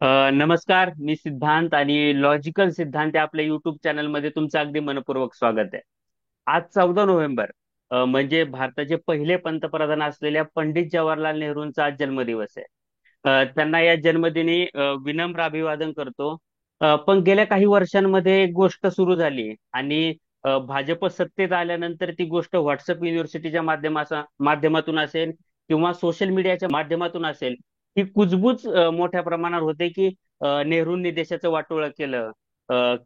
नमस्कार, मी सिद्धांत आणि लॉजिकल सिद्धांत या आपल्या युट्यूब चॅनलमध्ये तुमचं अगदी मनपूर्वक स्वागत आहे. आज 14 नोव्हेंबर, म्हणजे भारताचे पहिले पंतप्रधान असलेल्या पंडित जवाहरलाल नेहरूंचा आज जन्मदिवस आहे. त्यांना या जन्मदिनी विनम्र अभिवादन करतो. पण गेल्या काही वर्षांमध्ये एक गोष्ट सुरू झाली आणि भाजप सत्तेत आल्यानंतर ती गोष्ट व्हॉट्सअप युनिव्हर्सिटीच्या माध्यमातून असेल किंवा सोशल मीडियाच्या माध्यमातून असेल, ही कुजबूज मोठ्या प्रमाणावर होते की नेहरूंनी देशाचं वाटोळं केलं,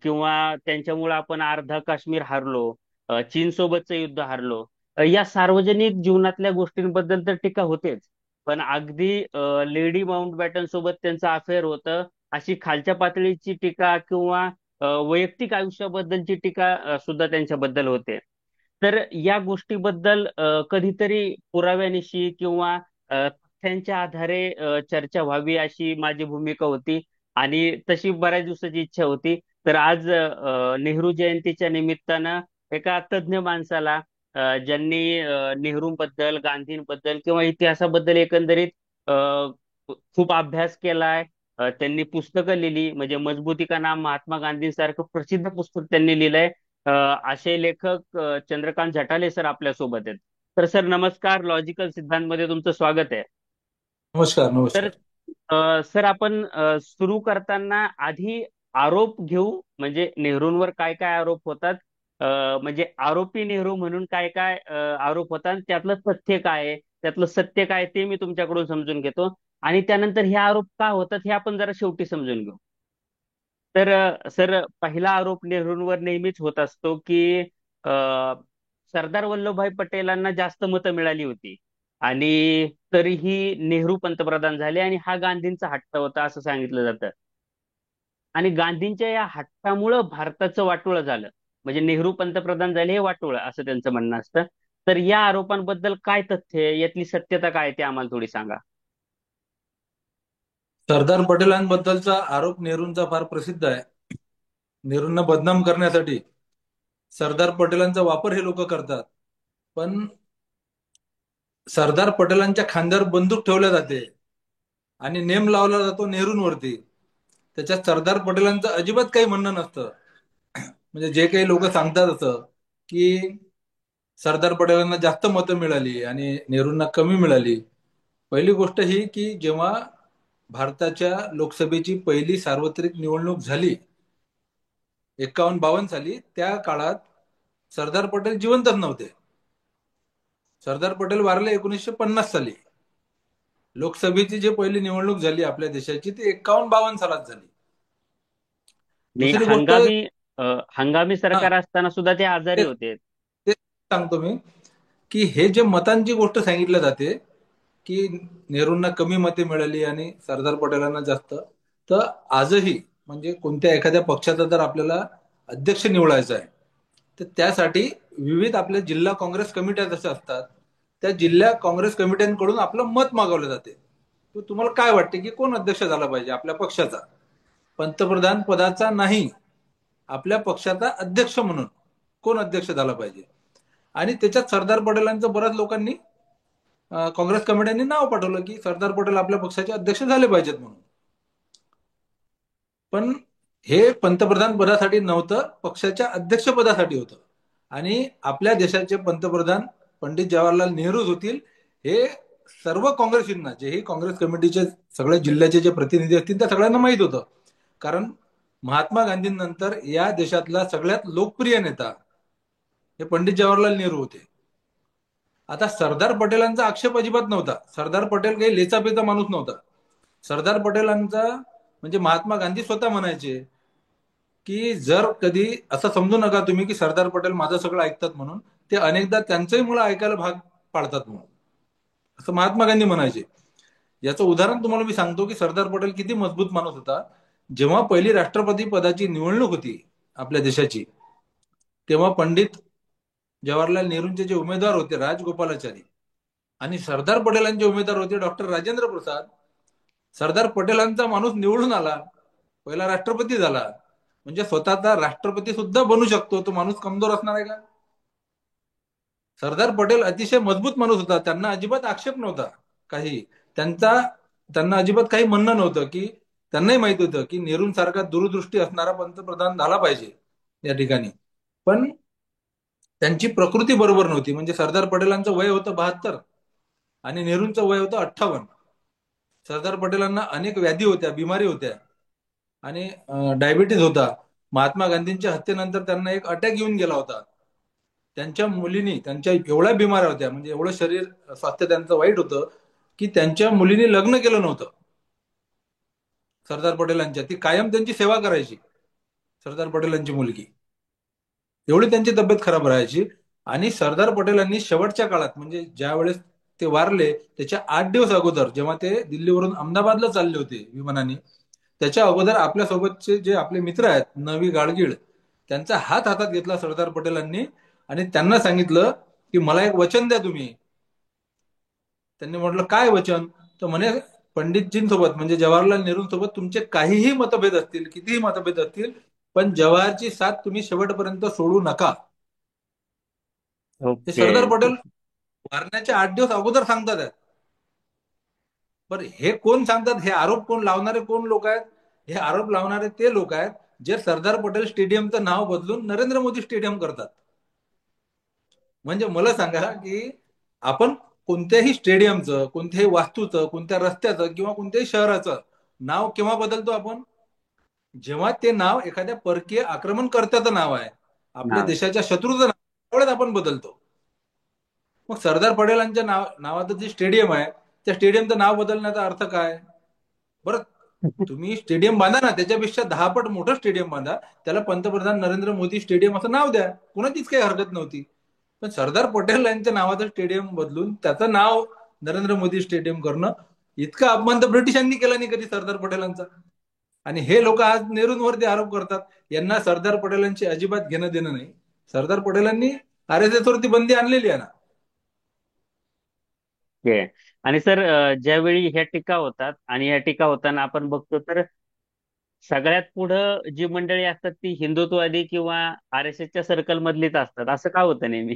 किंवा त्यांच्यामुळे आपण अर्धा काश्मीर हारलो, चीन सोबतचं युद्ध हारलो. या सार्वजनिक जीवनातल्या गोष्टींबद्दल तर टीका होतेच, पण अगदी लेडी माउंटबॅटन सोबत त्यांचं अफेअर होतं अशी खालच्या पातळीची टीका किंवा वैयक्तिक आयुष्याबद्दलची टीका सुद्धा त्यांच्याबद्दल होते. तर या गोष्टीबद्दल कधीतरी पुराव्यानिशी किंवा तथ्यांच्या आधारे चर्चा व्हावी अशी माझी भूमिका होती आणि तशी बऱ्याच दिवसाची इच्छा होती. तर आज नेहरू जयंतीच्या निमित्तानं एका तज्ज्ञ माणसाला, ज्यांनी नेहरूंबद्दल, गांधींबद्दल किंवा इतिहासाबद्दल एकंदरीत अ, खूप अभ्यास केलाय, त्यांनी पुस्तकं लिहिली, म्हणजे मजबूती का नाम महात्मा गांधींसारखं प्रसिद्ध पुस्तक त्यांनी लिहिलंय. असे लेखक चंद्रकांत झटाले सर आपल्या सोबत आहेत. तर सर नमस्कार, लॉजिकल सिद्धांत मध्ये तुमचं स्वागत आहे. नमस्कार तर नमस्कार. सर आपण सुरू करताना आधी आरोप घेऊ, म्हणजे नेहरूंवर काय काय आरोप होतात, म्हणजे आरोपी नेहरू म्हणून काय काय आरोप होतात, त्यातलं तथ्य काय आहे, त्यातलं सत्य काय ते मी तुमच्याकडून समजून घेतो. आणि त्यानंतर हे आरोप का होतात हे आपण जरा शेवटी समजून घेऊ. तर सर, पहिला आरोप नेहरूंवर नेहमीच होत असतो की अ, सरदार वल्लभभाई पटेलांना जास्त मतं मिळाली होती आणि तरीही नेहरू पंतप्रधान झाले आणि हा गांधींचा हट्ट होता असं सांगितलं जातं. आणि गांधींच्या या हट्टामुळं भारताचं वाटोळं झालं, म्हणजे नेहरू पंतप्रधान झाले हे वाटोळं असं त्यांचं म्हणणं असतं. तर या आरोपांबद्दल काय तथ्य आहे, यातली सत्यता काय आहे ते आम्हाला थोडी सांगा. सरदार पटेलांबद्दलचा आरोप नेहरूंचा फार प्रसिद्ध आहे. नेहरूंना बदनाम करण्यासाठी सरदार पटेलांचा वापर हे लोक करतात. पण सरदार पटेलांच्या खांद्यावर बंदूक ठेवल्या जाते आणि नेम लावला जातो नेहरूंवरती. त्याच्यात सरदार पटेलांचं अजिबात काही म्हणणं नसतं. म्हणजे जे काही लोक सांगतात असं की सरदार पटेलांना जास्त मतं मिळाली आणि नेहरूंना कमी मिळाली. पहिली गोष्ट ही की जेव्हा भारताच्या लोकसभेची पहिली सार्वत्रिक निवडणूक झाली 51-52 साली, त्या काळात सरदार पटेल जिवंतच नव्हते. सरदार पटेल वारले 1950 साली. लोकसभेची जी पहिली निवडणूक झाली आपल्या देशाची ती 51-52 सालात झाली. आणि दुसरी गोष्ट, हंगामी हा, सरकार असताना सुद्धा ते आजारी ते होते. ते सांगतो मी की हे जे मतांची गोष्ट सांगितली जाते की नेहरूंना कमी मते मिळाली आणि सरदार पटेलांना जास्त, तर आजही म्हणजे कोणत्या एखाद्या पक्षाचा जर आपल्याला अध्यक्ष निवडायचा आहे तर त्यासाठी विविध आपल्या जिल्हा काँग्रेस कमिट्या जशा असतात त्या जिल्हा काँग्रेस कमिट्यांकडून आपलं मत मागवलं जाते. तर तुम्हाला काय वाटते की कोण अध्यक्ष झाला पाहिजे आपल्या पक्षाचा? पंतप्रधान पदाचा नाही, आपल्या पक्षाचा अध्यक्ष म्हणून कोण अध्यक्ष झाला पाहिजे. आणि त्याच्यात सरदार पटेलांचं बऱ्याच लोकांनी, काँग्रेस कमिट्यांनी नाव पाठवलं की सरदार पटेल आपल्या पक्षाचे अध्यक्ष झाले पाहिजेत म्हणून. पण हे पंतप्रधान पदासाठी नव्हतं, पक्षाच्या अध्यक्षपदासाठी होतं. आणि आपल्या देशाचे पंतप्रधान पंडित जवाहरलाल नेहरूच होतील हे सर्व काँग्रेसींना, जेही काँग्रेस कमिटीचे सगळ्या जिल्ह्याचे जे प्रतिनिधी असतील त्या सगळ्यांना माहित होतं. कारण महात्मा गांधींनंतर या देशातला सगळ्यात लोकप्रिय नेता हे पंडित जवाहरलाल नेहरू होते. आता सरदार पटेलांचा आक्षेप अजिबात नव्हता. सरदार पटेल काही लेचापेचा माणूस नव्हता. सरदार पटेलांचा म्हणजे महात्मा गांधी स्वतः म्हणायचे की जर कधी असं समजू नका तुम्ही की सरदार पटेल माझं सगळं ऐकतात म्हणून, ते अनेकदा त्यांचंही मुलं ऐकायला भाग पाडतात म्हणून, असं महात्मा गांधी म्हणायचे. याचं उदाहरण तुम्हाला मी सांगतो की सरदार पटेल किती मजबूत माणूस होता. जेव्हा पहिली राष्ट्रपती पदाची निवडणूक होती आपल्या देशाची, तेव्हा पंडित जवाहरलाल नेहरूंचे जे उमेदवार होते राजगोपालाचारी आणि सरदार पटेलांचे उमेदवार होते डॉक्टर राजेंद्र प्रसाद. सरदार पटेलांचा माणूस निवडून आला, पहिला राष्ट्रपती झाला. म्हणजे स्वतःचा राष्ट्रपती सुद्धा बनू शकतो, तो माणूस कमजोर असणार आहे का? सरदार पटेल अतिशय मजबूत माणूस होता, त्यांना अजिबात आक्षेप नव्हता काही. त्यांचा त्यांना अजिबात काही म्हणणं नव्हतं की त्यांनाही माहित होतं की नेहरूंसारखा दूरदृष्टी असणारा पंतप्रधान झाला पाहिजे या ठिकाणी. पण त्यांची प्रकृती बरोबर नव्हती. म्हणजे सरदार पटेलांचं वय होतं 72 आणि नेहरूंचं वय होतं 58. सरदार पटेलांना अनेक व्याधी होत्या, बिमारी होत्या आणि डायबिटीज होता. महात्मा गांधींच्या हत्येनंतर त्यांना एक अटॅक येऊन गेला होता. त्यांच्या मुलीनी, त्यांच्या एवढ्या बिमाऱ्या होत्या, म्हणजे एवढं शरीर स्वास्थ्य त्यांचं वाईट होतं की त्यांच्या मुलीनी लग्न केलं नव्हतं. सरदार पटेलांच्या, ती कायम त्यांची सेवा करायची. सरदार पटेलांची मुलगी, एवढी त्यांची तब्येत खराब राहायची. आणि सरदार पटेलांनी शेवटच्या काळात, म्हणजे ज्या वेळेस ते वारले त्याच्या 8 दिवस अगोदर, जेव्हा ते दिल्लीवरून अहमदाबादला चालले होते विमानाने, त्याच्या अगोदर आपल्या सोबतचे जे आपले मित्र आहेत नवी गाडगीळ, त्यांचा हात हातात घेतला सरदार पटेलांनी आणि त्यांना सांगितलं की मला एक वचन द्या तुम्ही. त्यांनी म्हटलं काय वचन? तर म्हणे पंडितजींसोबत म्हणजे जवाहरलाल नेहरूंसोबत तुमचे काहीही मतभेद असतील, कितीही मतभेद असतील, पण जवाहरची साथ तुम्ही शेवटपर्यंत सोडू नका. हे ओके. सरदार पटेल वारण्याच्या 8 दिवस अगोदर सांगतात आहेत. पण हे कोण सांगतात, हे आरोप कोण लावणारे, कोण लोक आहेत? हे आरोप लावणारे ते लोक आहेत जे सरदार पटेल स्टेडियमचं नाव बदलून नरेंद्र मोदी स्टेडियम करतात. म्हणजे मला सांगा की आपण कोणत्याही स्टेडियमचं, कोणत्याही वास्तूचं, कोणत्या रस्त्याचं किंवा कोणत्याही शहराचं नाव केव्हा बदलतो आपण? जेव्हा ते नाव एखाद्या परकीय आक्रमणकर्त्याचं नाव आहे, आपल्या नाव. देशाच्या शत्रूचं नाव, त्यावेळेस आपण बदलतो. मग सरदार पटेलांच्या नावाचं जे स्टेडियम आहे, त्या स्टेडियमचं नाव बदलण्याचा अर्थ काय? बरं, तुम्ही स्टेडियम बांधा ना, त्याच्यापेक्षा 10 पट मोठं स्टेडियम बांधा, त्याला पंतप्रधान नरेंद्र मोदी स्टेडियम असं नाव द्या, कोणाचीच काही हरकत नव्हती. पण सरदार पटेल यांच्या नावाचं स्टेडियम बदलून त्याचं नाव नरेंद्र मोदी स्टेडियम करणं, इतका अपमान तर ब्रिटिशांनी केला नाही कधी सरदार पटेलांचा. आणि हे लोक आज नेहरूंवरती आरोप करतात. यांना सरदार पटेलांची अजिबात घेणं देणं नाही. सरदार पटेलांनी RSS वरती बंदी आणलेली आहे ना. ओके. आणि सर, ज्यावेळी ह्या टीका होतात आणि ह्या टीका होताना आपण बघतो तर सगळ्यात पुढं जी मंडळी असतात ती हिंदुत्ववादी किंवा RSSच्या सर्कल मधलीच असतात. असं का होतं नेहमी?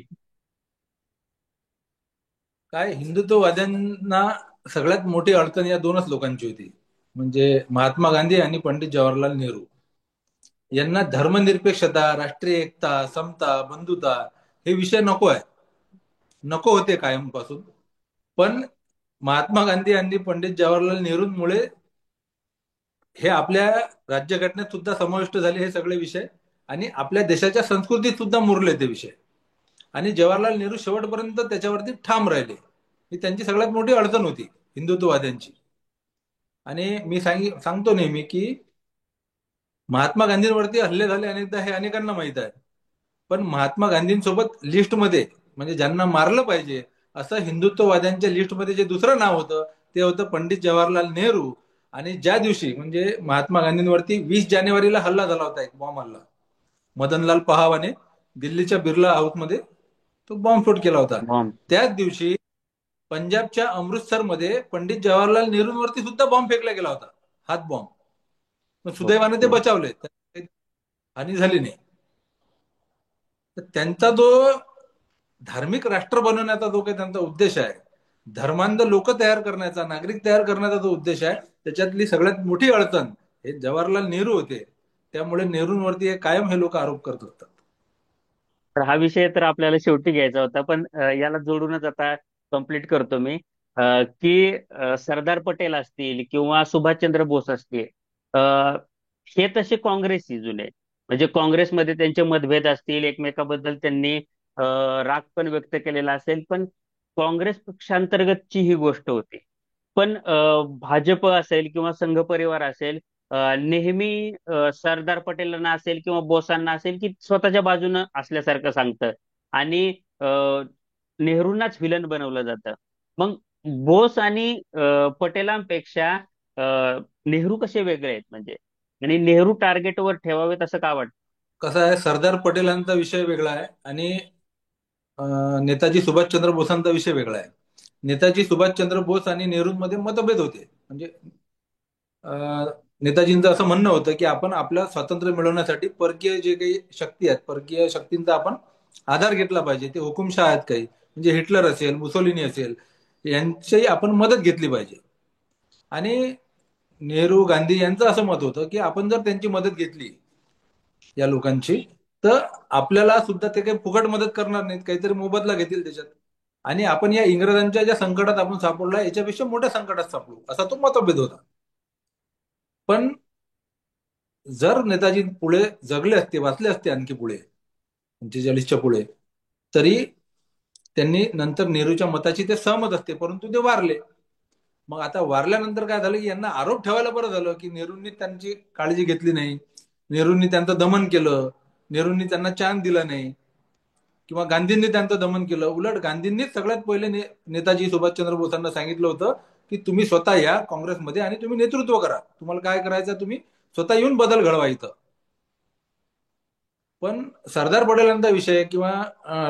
काय, हिंदुत्ववाद्यांना सगळ्यात मोठी अडचण या दोनच लोकांची होती, म्हणजे महात्मा गांधी आणि पंडित जवाहरलाल नेहरू. यांना धर्मनिरपेक्षता, राष्ट्रीय एकता, समता, बंधुता हे विषय नको आहे, नको होते कायमपासून. पण महात्मा गांधी आणि पंडित जवाहरलाल नेहरूंमुळे हे आपल्या राज्यघटनेत सुद्धा समाविष्ट झाले हे सगळे विषय, आणि आपल्या देशाच्या संस्कृतीत सुद्धा मुरले ते विषय. आणि जवाहरलाल नेहरू शेवटपर्यंत त्याच्यावरती ठाम राहिले. ही त्यांची सगळ्यात मोठी अडचण होती हिंदुत्ववाद्यांची. आणि मी सांगतो नेहमी की महात्मा गांधींवरती हल्ले झाले अनेकदा, हे अनेकांना माहित आहे. पण महात्मा गांधींसोबत लिस्टमध्ये, म्हणजे ज्यांना मारलं पाहिजे असं हिंदुत्ववाद्यांच्या लिस्टमध्ये जे दुसरं नाव होतं ते होतं पंडित जवाहरलाल नेहरू. आणि ज्या दिवशी म्हणजे महात्मा गांधींवरती 20 जानेवारीला हल्ला झाला होता, एक बॉम्ब हल्ला, मदनलाल पहावाने दिल्लीच्या बिर्ला हाऊसमध्ये तो बॉम्बस्फोट केला होता. बॉम्ब. त्याच दिवशी पंजाबच्या अमृतसरमध्ये पंडित जवाहरलाल नेहरूंवरती सुद्धा बॉम्ब फेकला गेला होता, हात बॉम्ब. पण सुदैवाने ते ओके. बचावले, हानी झाली नाही. तर त्यांचा जो धार्मिक राष्ट्र बनवण्याचा जो काही त्यांचा उद्देश आहे, धर्मांध लोक तयार करण्याचा, नागरिक तयार करण्याचा जो उद्देश आहे, त्याच्यातली सगळ्यात मोठी अडचण हे जवाहरलाल नेहरू होते. त्यामुळे नेहरूंवरती कायम हे लोक आरोप करत असतात. तर हा विषय तर आपल्याला शेवटी घ्यायचा होता, पण याला जोडूनच आता कंप्लीट करतो मी. की सरदार पटेल असतील किंवा सुभाषचंद्र बोस असतील, अ, हे तसे काँग्रेसी जुने, म्हणजे काँग्रेसमध्ये त्यांचे मतभेद असतील, एकमेकाबद्दल त्यांनी राग पण व्यक्त केलेला असेल, पण काँग्रेस पक्षांतर्गतची ही गोष्ट होती. पण भाजप असेल किंवा संघ परिवार असेल, नेहमी सरदार पटेलांना असेल किंवा बोसांना असेल की स्वतःच्या बाजूनं असल्यासारखं सांगतं आणि अ, नेहरूंनाच व्हिलन बनवलं जातं. मग बोस आणि पटेलांपेक्षा अ, नेहरू कसे वेगळे आहेत म्हणजे, आणि नेहरू टार्गेटवर ठेवावेत असं का वाटतं? कसं आहे, सरदार पटेलांचा विषय वेगळा आहे आणि नेताजी सुभाषचंद्र बोसांचा विषय वेगळा आहे. नेताजी सुभाषचंद्र बोस आणि नेहरूंमध्ये मतभेद होते. म्हणजे नेताजींचं असं म्हणणं होतं की आपण आपलं स्वातंत्र्य मिळवण्यासाठी परकीय जे काही शक्ती आहेत, परकीय शक्तींचा आपण आधार घेतला पाहिजे. ते हुकुमशाह आहेत काही, म्हणजे हिटलर असेल, मुसोलिनी असेल, यांची आपण मदत घेतली पाहिजे. आणि नेहरू गांधी यांचं असं मत होतं की आपण जर त्यांची मदत घेतली या लोकांची, तर आपल्याला सुद्धा ते काही फुकट मदत करणार नाहीत, काहीतरी मोबदला घेतील त्याच्यात, आणि आपण या इंग्रजांच्या ज्या संकटात आपण सापडला याच्यापेक्षा मोठ्या संकटात सापडू, असा तो मतभेद होता. पण जर नेताजी पुढे जगले असते, वाचले असते आणखी पुढे 45च्या पुढे, तरी त्यांनी नंतर नेहरूच्या मताची ते सहमत असते, परंतु ते वारले. मग आता वारल्यानंतर काय झालं की यांना आरोप ठेवायला बरं झालं की नेहरूंनी त्यांची काळजी घेतली नाही, नेहरूंनी त्यांचं दमन केलं, नेहरूंनी त्यांना चान्स दिला नाही, किंवा गांधींनी त्यांचं दमन केलं. उलट गांधींनीच सगळ्यात पहिले नेताजी सुभाषचंद्र बोसांना सांगितलं होतं की तुम्ही स्वतः या काँग्रेसमध्ये आणि तुम्ही नेतृत्व करा, तुम्हाला काय करायचं तुम्ही स्वतः येऊन बदल घडवा इथं. पण सरदार पटेलांचा विषय किंवा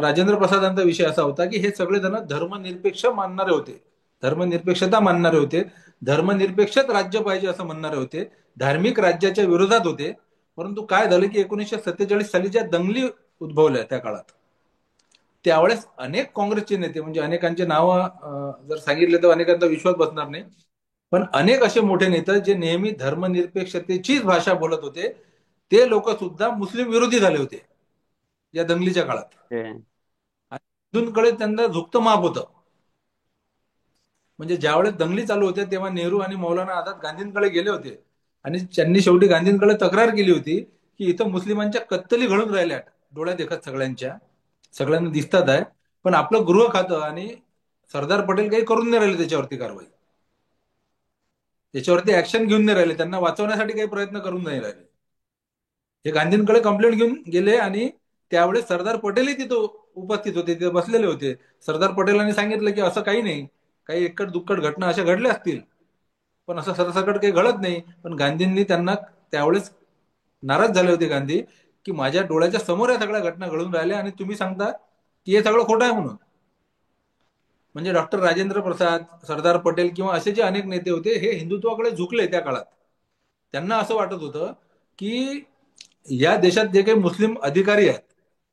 राजेंद्र प्रसादांचा विषय असा होता की हे सगळेजण धर्मनिरपेक्ष मानणारे होते, धर्मनिरपेक्षता मानणारे होते, धर्मनिरपेक्षच राज्य पाहिजे असं म्हणणारे होते, धार्मिक राज्याच्या विरोधात होते. परंतु काय झालं की 1947 साली ज्या दंगली उद्भवल्या त्या काळात, त्यावेळेस अनेक काँग्रेसचे नेते, म्हणजे अनेकांचे नाव जर सांगितले तर अनेकांचा विश्वास बसणार नाही, पण अनेक असे मोठे नेते जे नेहमी धर्मनिरपेक्षतेचीच भाषा बोलत होते, ते लोक सुद्धा मुस्लिम विरोधी झाले होते या दंगलीच्या काळात. ते- आणि हिंदूंकडे त्यांना झुकतं माप होतं. म्हणजे ज्यावेळेस दंगली चालू होत्या तेव्हा नेहरू आणि मौलाना आझाद गांधींकडे गेले होते, आणि त्यांनी शेवटी गांधींकडे तक्रार केली होती की इथं मुस्लिमांच्या कत्तली घडून राहिल्या, डोळ्यात देखत सगळ्यांच्या, सगळ्यांना दिसतात आहे, पण आपलं गृह खातं आणि सरदार पटेल काही करून नाही राहिले त्याच्यावरती कारवाई, त्याच्यावरती ऍक्शन घेऊन नाही राहिले, त्यांना वाचवण्यासाठी काही प्रयत्न करून नाही राहिले. हे गांधींकडे कंप्लेंट घेऊन गेले, आणि त्यावेळेस सरदार पटेलही तिथं उपस्थित होते, तिथे बसलेले होते. सरदार पटेलांनी सांगितलं की असं काही नाही, काही एकट दुक्कट घटना अशा घडल्या असतील, पण असं सरसकट काही घडत नाही. पण गांधींनी त्यांना त्यावेळेस, नाराज झाले होते गांधी, की माझ्या डोळ्याच्या समोर या सगळ्या घटना घडून राहिल्या आणि तुम्ही सांगता की हे सगळं खोटं आहे म्हणून. म्हणजे डॉक्टर राजेंद्र प्रसाद, सरदार पटेल किंवा असे जे अनेक नेते होते हे हिंदुत्वाकडे झुकले त्या काळात. त्यांना असं वाटत होतं की या देशात जे काही मुस्लिम अधिकारी आहेत,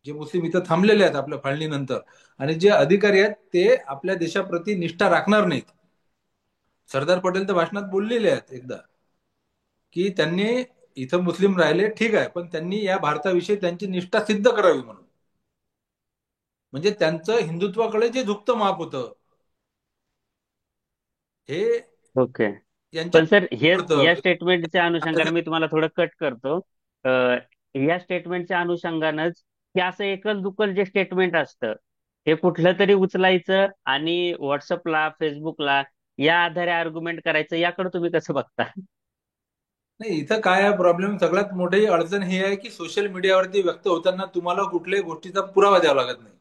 जे मुस्लिम इथं थांबलेले आहेत आपल्या फाळणीनंतर, आणि जे अधिकारी आहेत ते आपल्या देशाप्रती निष्ठा राखणार नाहीत. सरदार पटेल तर भाषणात बोललेले आहेत एकदा की त्यांनी इथं मुस्लिम राहिले ठीक आहे, पण त्यांनी या भारताविषयी त्यांची निष्ठा सिद्ध करावी म्हणून. म्हणजे त्यांचं हिंदुत्वाकडे जे झुकतं माप होतं हे ओके. यांच्या पण सर हे पडतं. या स्टेटमेंटच्या अनुषंगाने मी तुम्हाला थोडं कट करतो. या स्टेटमेंटच्या अनुषंगानंच हे असं एकल दुक्कल जे स्टेटमेंट असतं हे कुठलं तरी उचलायचं आणि व्हॉट्सअपला फेसबुकला या आधारे आर्ग्युमेंट करायचं, याकडे तुम्ही कसं बघता? नाही, इथं काय आहे प्रॉब्लेम, सगळ्यात मोठी अडचण ही आहे की सोशल मीडियावरती व्यक्त होताना तुम्हाला कुठल्याही गोष्टीचा पुरावा द्यावा लागत नाही,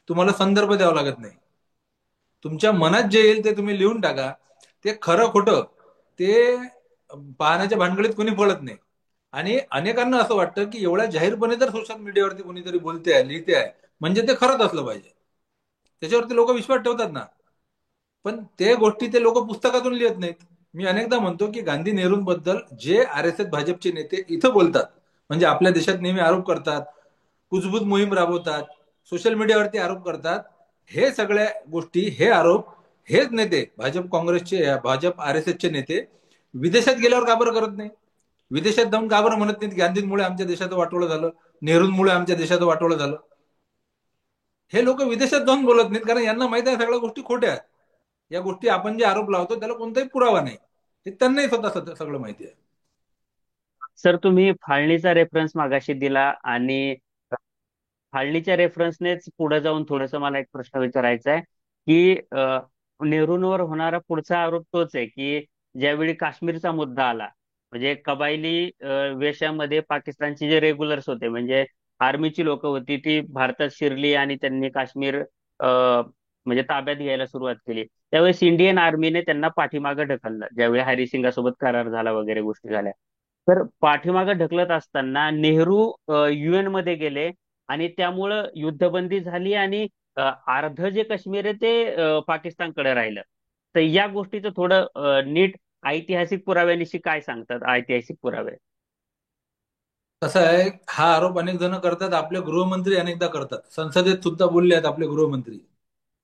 तुम्हाला संदर्भ द्यावा लागत नाही. तुमच्या मनात जे येईल ते तुम्ही लिहून टाका, ते खरं खोटं ते पाहण्याच्या भानगडीत कोणी पडत नाही. आणि अनेकांना असं वाटतं की एवढ्या जाहीरपणे जर सोशल मीडियावरती कोणीतरी बोलते आहे, लिहिते आहे, म्हणजे ते खरंच असलं पाहिजे, त्याच्यावरती लोक विश्वास ठेवतात ना. पण ते गोष्टी ते लोक पुस्तकातून लिहित नाहीत. मी अनेकदा म्हणतो की गांधी नेहरूंबद्दल जे RSS भाजपचे नेते इथं बोलतात, म्हणजे आपल्या देशात नेहमी आरोप करतात, कुजबूज मोहीम राबवतात, सोशल मीडियावरती आरोप करतात, हे सगळ्या गोष्टी, हे आरोप, हेच नेते भाजप काँग्रेसचे, भाजप RSSचे नेते विदेशात गेल्यावर का बरं करत नाही? विदेशात जाऊन का बरं म्हणत नाहीत गांधींमुळे आमच्या देशाचं वाटोळं झालं, नेहरूंमुळे आमच्या देशाचं वाटोळं झालं? हे लोक विदेशात जाऊन बोलत नाहीत कारण यांना माहित आहे सगळ्या गोष्टी खोट्या आहेत. या गोष्टी आपण जे आरोप लावतो त्याला कोणताही पुरावा नाही, हे त्यांनाही स्वतः सगळं माहिती आहे. सर तुम्ही फाळणीचा रेफरन्स मागाशी दिला आणि फाळणीच्या रेफरन्सनेच पुढे जाऊन थोडंसं मला एक प्रश्न विचारायचा आहे की नेहरूंवर होणारा पुढचा आरोप तोच आहे की ज्यावेळी काश्मीरचा मुद्दा आला, म्हणजे कबायली वेशामध्ये पाकिस्तानचे जे रेग्युलर्स होते, म्हणजे आर्मीची लोक होती, ती भारतात शिरली आणि त्यांनी काश्मीर म्हणजे ताब्यात घ्यायला सुरुवात केली. त्यावेळेस इंडियन आर्मीने त्यांना पाठीमागे ढकललं, ज्यावेळी हरिसिंगासोबत करार झाला वगैरे गोष्टी झाल्या. तर पाठीमागे ढकलत असताना नेहरू UN मध्ये गेले आणि त्यामुळं युद्धबंदी झाली आणि अर्ध जे काश्मीर आहे ते पाकिस्तानकडे राहिलं. तर या गोष्टीचं थोडं नीट ऐतिहासिक पुराव्यानिशी काय सांगतात ऐतिहासिक पुरावे? कसं आहे, हा आरोप अनेक जण करतात, आपले गृहमंत्री अनेकदा करतात, संसदेत सुद्धा बोलले आहेत आपले गृहमंत्री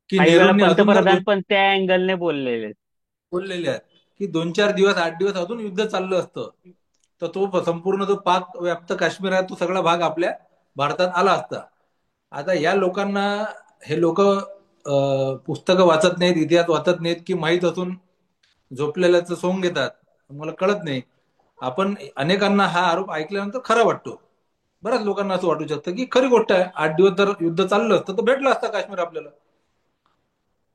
की काही वेळा नेहरूंनी अजून जर पंतप्रधान पण त्या अँगलने बोललेले आहेत. बोललेले आहेत की 2-4 दिवस 8 दिवस अजून युद्ध चाललं असतं, तर तो संपूर्ण जो पाक व्याप्त काश्मीर आहे तो सगळा भाग आपल्या भारतात आला असता. आता या लोकांना, हे लोक पुस्तकं वाचत नाहीत, इतिहास वाचत नाहीत, की माहीत असून झोपलेल्याचं सोंग घेतात, मला कळत नाही. आपण अनेकांना हा आरोप ऐकल्यानंतर खरा वाटतो. बऱ्याच लोकांना असं वाटू शकतं की खरी गोष्ट आहे, 8 दिवस जर युद्ध चाललं असतं तर भेटलं असतं काश्मीर आपल्याला.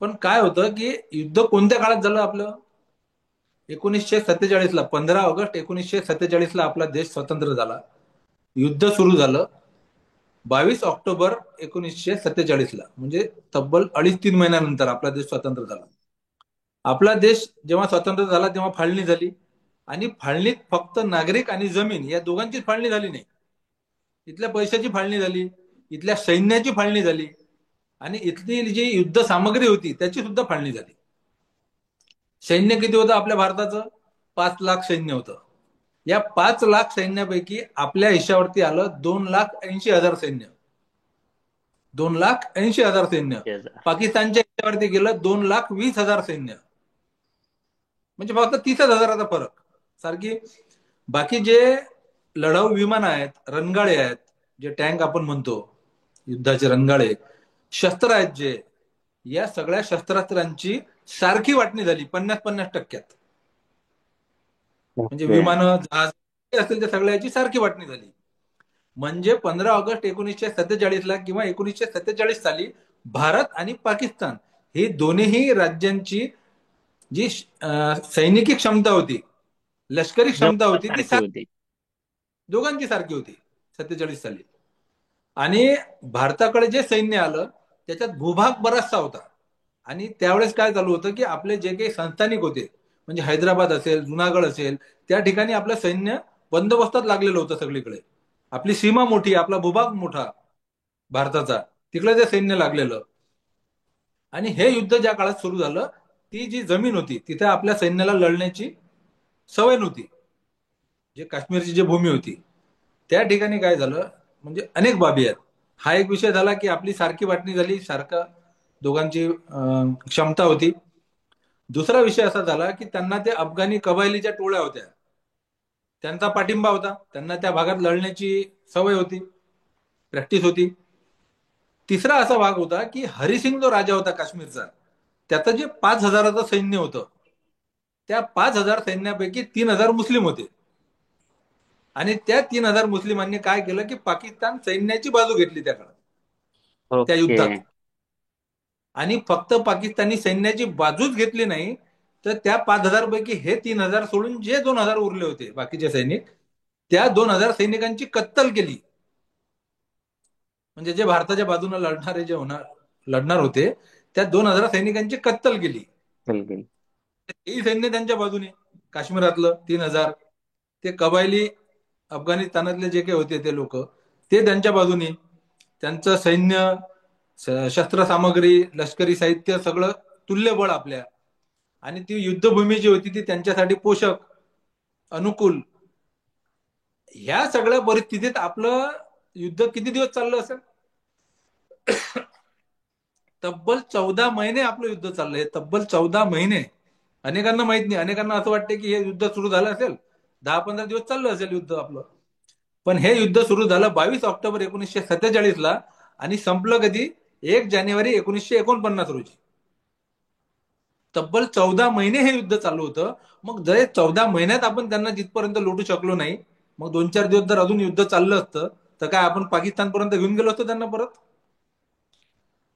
पण काय होतं की युद्ध कोणत्या काळात झालं आपलं? 1947ला, 15 ऑगस्ट 1947ला आपला देश स्वतंत्र झाला. युद्ध सुरू झालं 22 ऑक्टोबर 1947ला, म्हणजे तब्बल 2.5-3 महिन्यानंतर आपला देश स्वतंत्र झाला. आपला देश जेव्हा स्वतंत्र झाला तेव्हा फाळणी झाली, आणि फाळणीत फक्त नागरिक आणि जमीन या दोघांचीच फाळणी झाली नाही. इथल्या पैशाची फाळणी झाली, इथल्या सैन्याची फाळणी झाली, आणि इथली जी युद्ध सामग्री होती त्याची सुद्धा फाळणी झाली. सैन्य किती होतं आपल्या भारताचं? 5 लाख सैन्य होतं. या 5 लाख सैन्यापैकी आपल्या हिशावरती आलं 2,80,000 सैन्य. 2,80,000 सैन्य. पाकिस्तानच्या हिशावरती गेलं 2,20,000 सैन्य. म्हणजे फक्त 30,000चा फरक. सारखी बाकी जे लढाऊ विमान आहेत, रणगाडे आहेत, जे टँक आपण म्हणतो, युद्धाचे रणगाडे, शस्त्र आहेत जे, या सगळ्या शस्त्रास्त्रांची सारखी वाटणी झाली 50-50%. म्हणजे ओके. विमानं, जहाज असतील त्या सगळ्याची सारखी वाटणी झाली. म्हणजे 15 ऑगस्ट 1947ला किंवा 1947 साली भारत आणि पाकिस्तान ही दोन्ही राज्यांची जी सैनिकी क्षमता होती, लष्करी क्षमता होती, ती सारखी होती. दोघांची सारखी होती 47 साली. आणि भारताकडे जे सैन्य आलं त्याच्यात भूभाग बराचसा होता. आणि त्यावेळेस काय चालू होतं की आपले जे काही संस्थानिक होते, म्हणजे हैदराबाद असेल, जुनागड असेल, त्या ठिकाणी आपलं सैन्य बंदोबस्तात लागलेलं होतं सगळीकडे. आपली सीमा मोठी, आपला भूभाग मोठा भारताचा, तिकडे ते सैन्य लागलेलं. आणि हे युद्ध ज्या काळात सुरू झालं, ती जी जमीन होती तिथे आपल्या सैन्याला लढण्याची सवय नव्हती. जे काश्मीरची जी भूमी होती त्या ठिकाणी काय झालं, म्हणजे अनेक बाबी आहेत. हा एक विषय झाला की आपली सारखी वाटणी झाली, सारखं दोघांची क्षमता होती. दुसरा विषय असा झाला की त्यांना ते अफगाणी कबायलीच्या टोळ्या होत्या, त्यांचा पाठिंबा होता, त्यांना त्या भागात लढण्याची सवय होती, प्रॅक्टिस होती. तिसरा असा भाग होता की हरिसिंग जो राजा होता काश्मीरचा, त्याचं जे 5,000चं सैन्य होतं, त्या 5,000 सैन्यापैकी 3,000 मुस्लिम होते. आणि त्या 3,000 मुस्लिमांनी काय केलं की पाकिस्तान सैन्याची बाजू घेतली त्या काळात, त्या ओके. युद्धात. आणि फक्त पाकिस्तानी सैन्याची बाजूच घेतली नाही, तर त्या 5,000 पैकी हे 3,000 सोडून जे 2,000 उरले होते बाकीचे सैनिक, त्या 2,000 सैनिकांची कत्तल केली. म्हणजे जे भारताच्या बाजूने लढणारे जे लढणार होते, त्या 2,000 सैनिकांची कत्तल केली. बिलकुल. तेही सैन्य त्यांच्या बाजूने, काश्मीरातलं 3,000, ते कबायली अफगाणिस्तानातले जे काही होते ते लोक, ते त्यांच्या बाजूने. त्यांचं सैन्य, शस्त्रसामग्री, लष्करी साहित्य सगळं तुल्यबळ आपल्या. आणि ती युद्धभूमी जी होती ती त्यांच्यासाठी पोषक, अनुकूल. ह्या सगळ्या परिस्थितीत आपलं युद्ध किती दिवस चाललं असेल? तब्बल 14 महिने आपलं युद्ध चाललंय, तब्बल 14 महिने. अनेकांना माहित नाही, अनेकांना असं वाटतं की हे युद्ध सुरू झालं असेल, 10-15 दिवस चाललं असेल युद्ध आपलं. पण हे युद्ध सुरू झालं 22 ऑक्टोबर 1947ला, आणि संपलं कधी? 1 जानेवारी 1949 रोजी. तब्बल 14 महिने हे युद्ध चालू होतं. मग जर 14 महिन्यात आपण त्यांना जिथपर्यंत लुटू शकलो नाही, मग 2-4 दिवस जर अजून युद्ध चाललं असतं तर काय आपण पाकिस्तानपर्यंत घेऊन गेलो असतो त्यांना परत?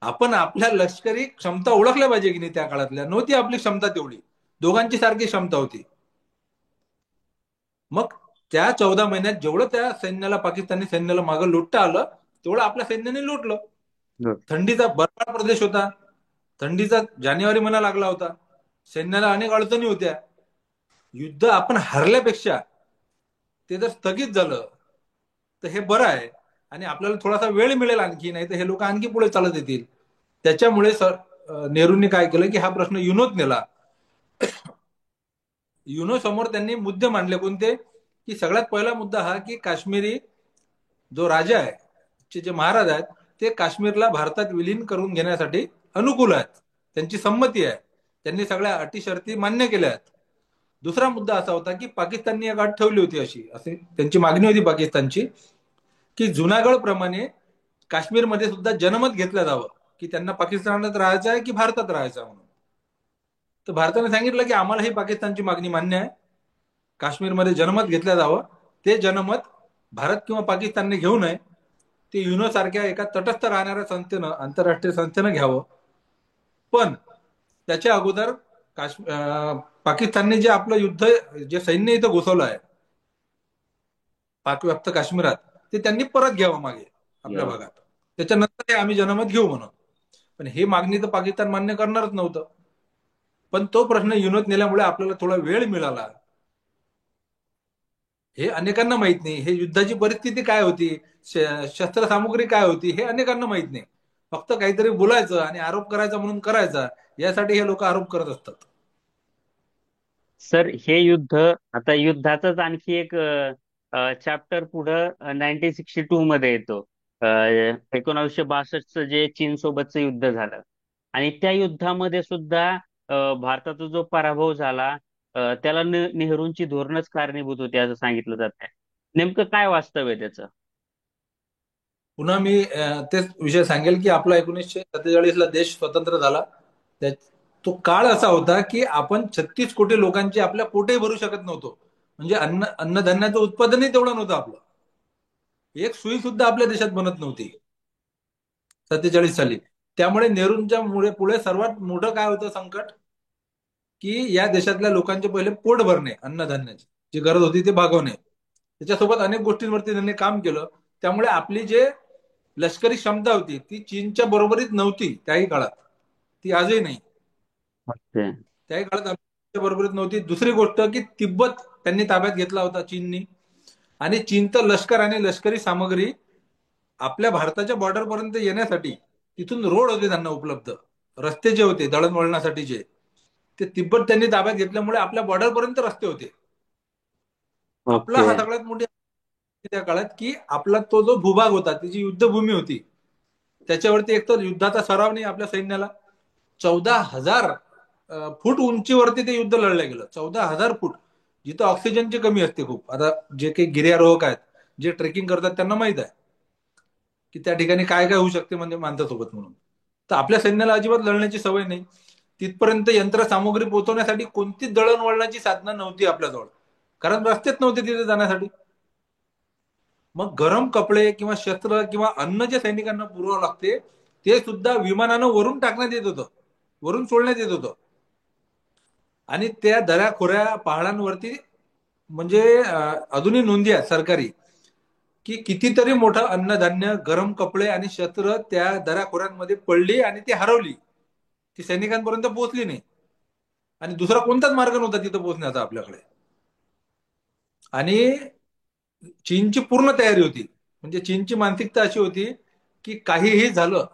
आपण आपल्या लष्करी क्षमता ओळखल्या पाहिजे की नाही? त्या काळातल्या नव्हती आपली क्षमता तेवढी, दोघांची सारखी क्षमता होती. मग त्या 14 महिन्यात जेवढं त्या सैन्याला, पाकिस्तानी सैन्याला मागं लुटता आलं, तेवढं आपल्या सैन्याने लुटलं. थंडीचा बर्फाळ प्रदेश होता, थंडीचा जानेवारी महिना लागला होता, सैन्याला अनेक अडचणी होत्या. युद्ध आपण हरल्यापेक्षा ते जर स्थगित झालं तर हे बरं आहे, आणि आपल्याला थोडासा वेळ मिळेल आणखी, नाही तर हे लोक आणखी पुढे चालत येतील. त्याच्यामुळे नेहरूंनी काय केलं की हा प्रश्न युनोत नेला. युनो समोर त्यांनी मुद्दे मांडले. कोणते? की सगळ्यात पहिला मुद्दा हा की काश्मीरी जो राजा आहे, जे महाराज आहेत, ते काश्मीरला भारतात विलीन करून घेण्यासाठी अनुकूल आहेत, त्यांची संमती आहे, त्यांनी सगळ्या अटी शर्ती मान्य केल्या आहेत. दुसरा मुद्दा असा होता की पाकिस्तानने एक अट ठेवली होती अशी त्यांची मागणी होती पाकिस्तानची, की जुनागड प्रमाणे काश्मीरमध्ये सुद्धा जनमत घेतलं जावं की त्यांना पाकिस्तानात राहायचं आहे की भारतात राहायचं आहे म्हणून. तर भारताने सांगितलं की आम्हाला ही पाकिस्तानची मागणी मान्य आहे, काश्मीरमध्ये जनमत घेतलं जावं. ते जनमत भारत किंवा पाकिस्तानने घेऊ नये, ते युनो सारख्या एका तटस्थ राहणाऱ्या संस्थेनं, आंतरराष्ट्रीय संस्थेनं घ्यावं. पण त्याच्या अगोदर पाकिस्तानने जे आपलं युद्ध, जे सैन्य इथं घुसवलं आहे पाकव्याप्त काश्मीरात, ते त्यांनी परत घ्यावं मागे आपल्या या. भागात. त्याच्यानंतर ते आम्ही जनमत घेऊ म्हणून. पण हे मागणी तर पाकिस्तान मान्य करणारच नव्हतं. पण तो प्रश्न युनोत नेल्यामुळे आपल्याला थोडा वेळ मिळाला. हे अनेकांना माहित नाही, हे युद्धाची परिस्थिती काय होती, शस्त्रसामुग्री काय होती, हे अनेकांना माहित नाही. फक्त काहीतरी बोलायचं आणि आरोप करायचा म्हणून करायचा, यासाठी हे लोक आरोप करत असतात. सर, हे युद्ध, आता युद्धाचाच आणखी एक चॅप्टर पुढं 1962 मध्ये येतो. 1962चं जे चीन सोबतचं युद्ध झालं, आणि त्या युद्धामध्ये सुद्धा भारताचा जो पराभव झाला, त्याला नेहरूंची धोरणच कारणीभूत होती असं सांगितलं जात आहे. नेमकं काय वास्तव आहे त्याचं? पुन्हा मी तेच विषय सांगेल की आपला 1947 ला देश स्वतंत्र झाला. तो काळ असा होता की आपण 36 कोटी लोकांची आपल्या पोटे भरू शकत नव्हतो. म्हणजे अन्नधान्याचं उत्पादनही तेवढं नव्हतं आपलं. एक सुई सुद्धा आपल्या देशात बनत नव्हती 47 साली. त्यामुळे नेहरूंच्या पुढे सर्वात मोठं काय होतं संकट, की या देशातल्या लोकांचे पहिले पोट भरणे, अन्नधान्याची जी गरज होती ते भागवणे. त्याच्यासोबत अनेक गोष्टींवरती त्यांनी काम केलं. त्यामुळे आपली जे लष्करी क्षमता होती ती चीनच्या बरोबरीत नव्हती त्याही काळात, ती आजही नाही. ओके. त्याही काळात आपल्या बरोबरीत नव्हती. दुसरी गोष्ट की तिब्बत त्यांनी ताब्यात घेतला होता चीननी, आणि चीनचं लष्कर आणि लष्करी सामग्री आपल्या भारताच्या बॉर्डर पर्यंत येण्यासाठी तिथून रोड होते त्यांना उपलब्ध, रस्ते जे होते दळणवळणासाठीचे, ते तिब्बत त्यांनी ताब्यात घेतल्यामुळे आपल्या बॉर्डर पर्यंत रस्ते होते. आपला ओके. हा सगळ्यात मोठी त्या काळात की आपला तो जो भूभाग होता, ती जी युद्धभूमी होती, त्याच्यावरती एक तर युद्धाचा सराव नाही आपल्या सैन्याला. 14,000 फूट उंचीवरती ते युद्ध लढलं गेलं. 14,000 फूट, जिथं ऑक्सिजनची कमी असते खूप. आता जे काही गिर्यारोहक आहेत, जे ट्रेकिंग करतात, त्यांना माहित आहे की त्या ठिकाणी काय काय होऊ शकते म्हणजे माणसासोबत म्हणून. तर आपल्या सैन्याला अजिबात लढण्याची सवय नाही. तिथपर्यंत यंत्रसामुग्री पोहोचवण्यासाठी कोणतीच दळणवळणाची साधनं नव्हती आपल्याजवळ, कारण रस्तेच नव्हते तिथे जाण्यासाठी. मग गरम कपडे किंवा शस्त्र किंवा अन्न जे सैनिकांना पुरवावं लागते, ते सुद्धा विमानानं वरून टाकण्यात येत होतं, वरून सोडण्यात येत होतं. आणि त्या दऱ्याखोऱ्या पहाडांवरती म्हणजे अजूनही नोंदी आहेत सरकारी, की कितीतरी मोठं अन्नधान्य, गरम कपडे आणि शस्त्र त्या दऱ्याखोऱ्यांमध्ये पडली आणि ती हरवली, ती सैनिकांपर्यंत पोहोचली नाही. आणि दुसरा कोणताच मार्ग नव्हता तिथं पोहोचण्याचा आपल्याकडे. आणि चीनची पूर्ण तयारी होती. म्हणजे चीनची मानसिकता अशी होती की काहीही झालं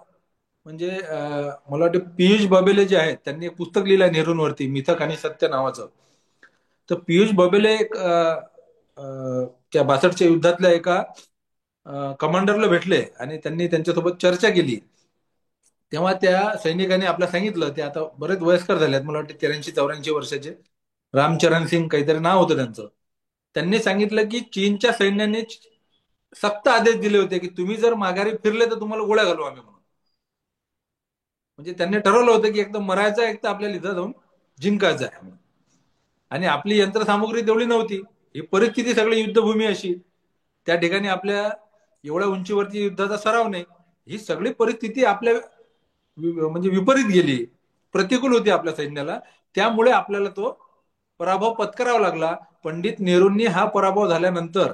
म्हणजे मला वाटतं पियुष बबेले जे आहेत त्यांनी एक पुस्तक लिहिलं नेहरूंवरती, मिथक आणि सत्य नावाचं. तर पियुष बबेले एक त्या 62च्या युद्धातल्या एका कमांडरला भेटले आणि त्यांनी त्यांच्यासोबत चर्चा केली. तेव्हा त्या सैनिकांनी आपल्याला सांगितलं, ते आता बरेच वयस्कर झाले आहेत, मला वाटतं 83-84 वर्षाचे, रामचरण सिंग काहीतरी नाव होतं त्यांचं. त्यांनी सांगितलं की चीनच्या सैन्याने सक्त आदेश दिले होते की तुम्ही जर माघारी फिरले तर तुम्हाला गोळ्या घालू आम्ही म्हणून. म्हणजे त्यांनी ठरवलं होतं की एक तर मरायचं, एक तर आपल्याला इथं जाऊन जिंकायचं आहे म्हणून. आणि आपली यंत्रसामुग्री तेवढी नव्हती, ही परिस्थिती सगळी युद्धभूमी अशी, त्या ठिकाणी आपल्या एवढ्या उंचीवरती युद्धाचा सराव नाही, ही सगळी परिस्थिती आपल्या म्हणजे विपरीत गेली, प्रतिकूल होती आपल्या सैन्याला. त्यामुळे आपल्याला तो पराभव पत्करावा लागला. पंडित नेहरूंनी हा पराभव झाल्यानंतर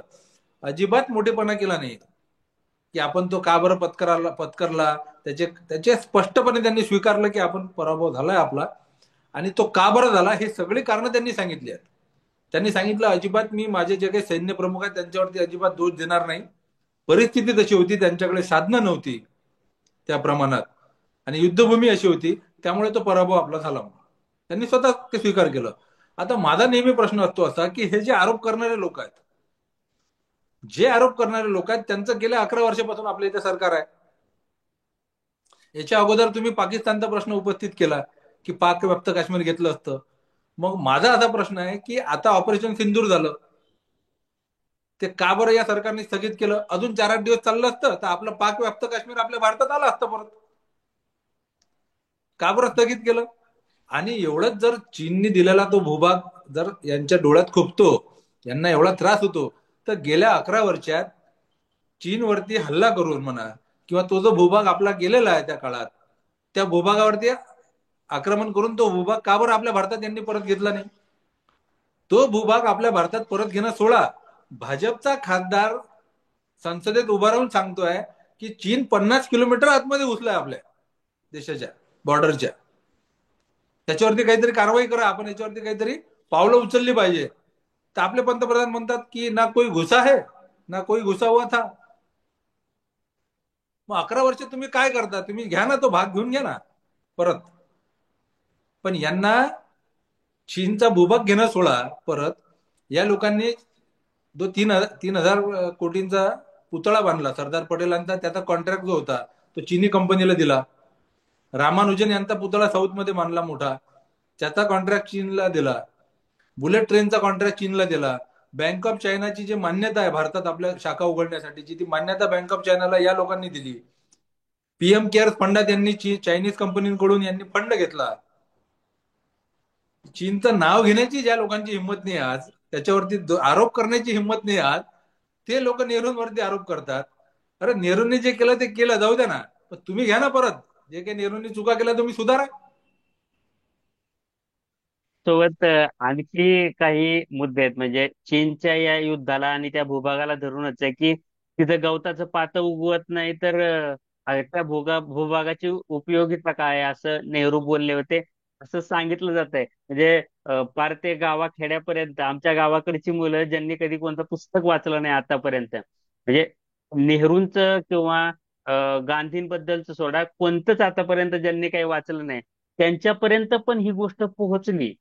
अजिबात मोठेपणा केला नाही की आपण तो का बरं पत्करला. त्याचे त्याचे स्पष्टपणे त्यांनी स्वीकारलं की आपण पराभव झालाय आपला, आणि तो का बरं झाला हे सगळी कारणं त्यांनी सांगितली आहेत. त्यांनी सांगितलं अजिबात मी माझे जे काही सैन्य प्रमुख आहेत त्यांच्यावरती अजिबात दोष देणार नाही, परिस्थिती तशी होती, त्यांच्याकडे साधनं नव्हती त्या प्रमाणात, आणि युद्धभूमी अशी होती, त्यामुळे तो पराभव आपला झाला. त्यांनी स्वतः ते स्वीकार केलं. आता माझा नेहमी प्रश्न असतो असा की हे जे आरोप करणारे लोक आहेत, जे आरोप करणारे लोक आहेत, त्यांचं गेल्या 11 वर्षापासून आपल्या इथे सरकार आहे. याच्या अगोदर तुम्ही पाकिस्तानचा प्रश्न उपस्थित केला की पाक व्याप्त काश्मीर घेतलं असतं. मग माझा असा प्रश्न आहे की आता ऑपरेशन सिंदूर झालं, ते का बरं या सरकारने स्थगित केलं? अजून 4-8 दिवस चाललं असतं तर आपलं पाक व्याप्त काश्मीर आपल्या भारतात आलं असतं परत. का बरं स्थगित केलं? आणि एवढंच जर चीनने दिलेला तो भूभाग जर यांच्या डोळ्यात खुपतो, यांना एवढा त्रास होतो, तर गेल्या 11 वर्षात चीनवरती हल्ला करून म्हणा, किंवा तो जो भूभाग आपला गेलेला आहे त्या काळात, त्या भूभागावरती आक्रमण करून तो भूभाग का बरं आपल्या भारतात यांनी परत घेतला नाही? तो भूभाग आपल्या भारतात परत घेणं सोडा, भाजपचा खासदार संसदेत उभा राहून सांगतोय की चीन 50 किलोमीटर आतमध्ये घुसलाय आपल्या देशाच्या बॉर्डरच्या. त्याच्यावरती काहीतरी कारवाई करा, आपण याच्यावरती काहीतरी पावलं उचलली पाहिजे. तर आपले पंतप्रधान म्हणतात की ना कोई घुसा है, ना कोई घुसा हुआ था. मग 11 वर्ष तुम्ही काय करता? तुम्ही घ्या ना, तो भाग घेऊन घ्या ना परत. पण यांना चीनचा भूभाग घेणं सोडा परत. या लोकांनी जो 3,000 कोटींचा पुतळा बांधला सरदार पटेलांचा, त्याचा कॉन्ट्रॅक्ट जो होता तो चीनी कंपनीला दिला. रामानुजन यांचा पुतळा साऊथ मध्ये बांधला मोठा, त्याचा कॉन्ट्रॅक्ट चीनला दिला. बुलेट ट्रेनचा कॉन्ट्रॅक्ट चीनला दिला. बँक ऑफ चायनाची जी मान्यता आहे भारतात आपल्या शाखा उघडण्यासाठीची, ती मान्यता बँक ऑफ चायनाला या लोकांनी दिली. पीएम केअर्स फंडात यांनी चायनीज कंपनीकडून यांनी फंड घेतला. चीनचं नाव घेण्याची ज्या लोकांची हिंमत नाही आज, त्याच्यावरती आरोप करण्याची हिंमत नाही आज, ते लोक नेहरूंवरती आरोप करतात. अरे नेहरूंनी जे केलं ते केलं, जाऊ द्या ना, पण तुम्ही घ्या ना परत. जे काही नेहरूंनी चुका केल्या तुम्ही सुधारा. सोबत आणखी काही मुद्दे आहेत. म्हणजे चीनच्या या युद्धाला आणि त्या भूभागाला धरूनच आहे की तिथं गवताचं पात उगवत नाही, तर त्या भूभागाची उपयोगिता काय आहे असं नेहरू बोलले होते, असं सांगितलं जात आहे. म्हणजे पार ते गावाखेड्यापर्यंत, आमच्या गावाकडची मुलं ज्यांनी कधी कोणतं पुस्तक वाचलं नाही आतापर्यंत, म्हणजे नेहरूंचं किंवा गांधींबद्दलचं सोडा, कोणतंच आतापर्यंत ज्यांनी काही वाचलं नाही त्यांच्यापर्यंत पण ही गोष्ट पोहोचली.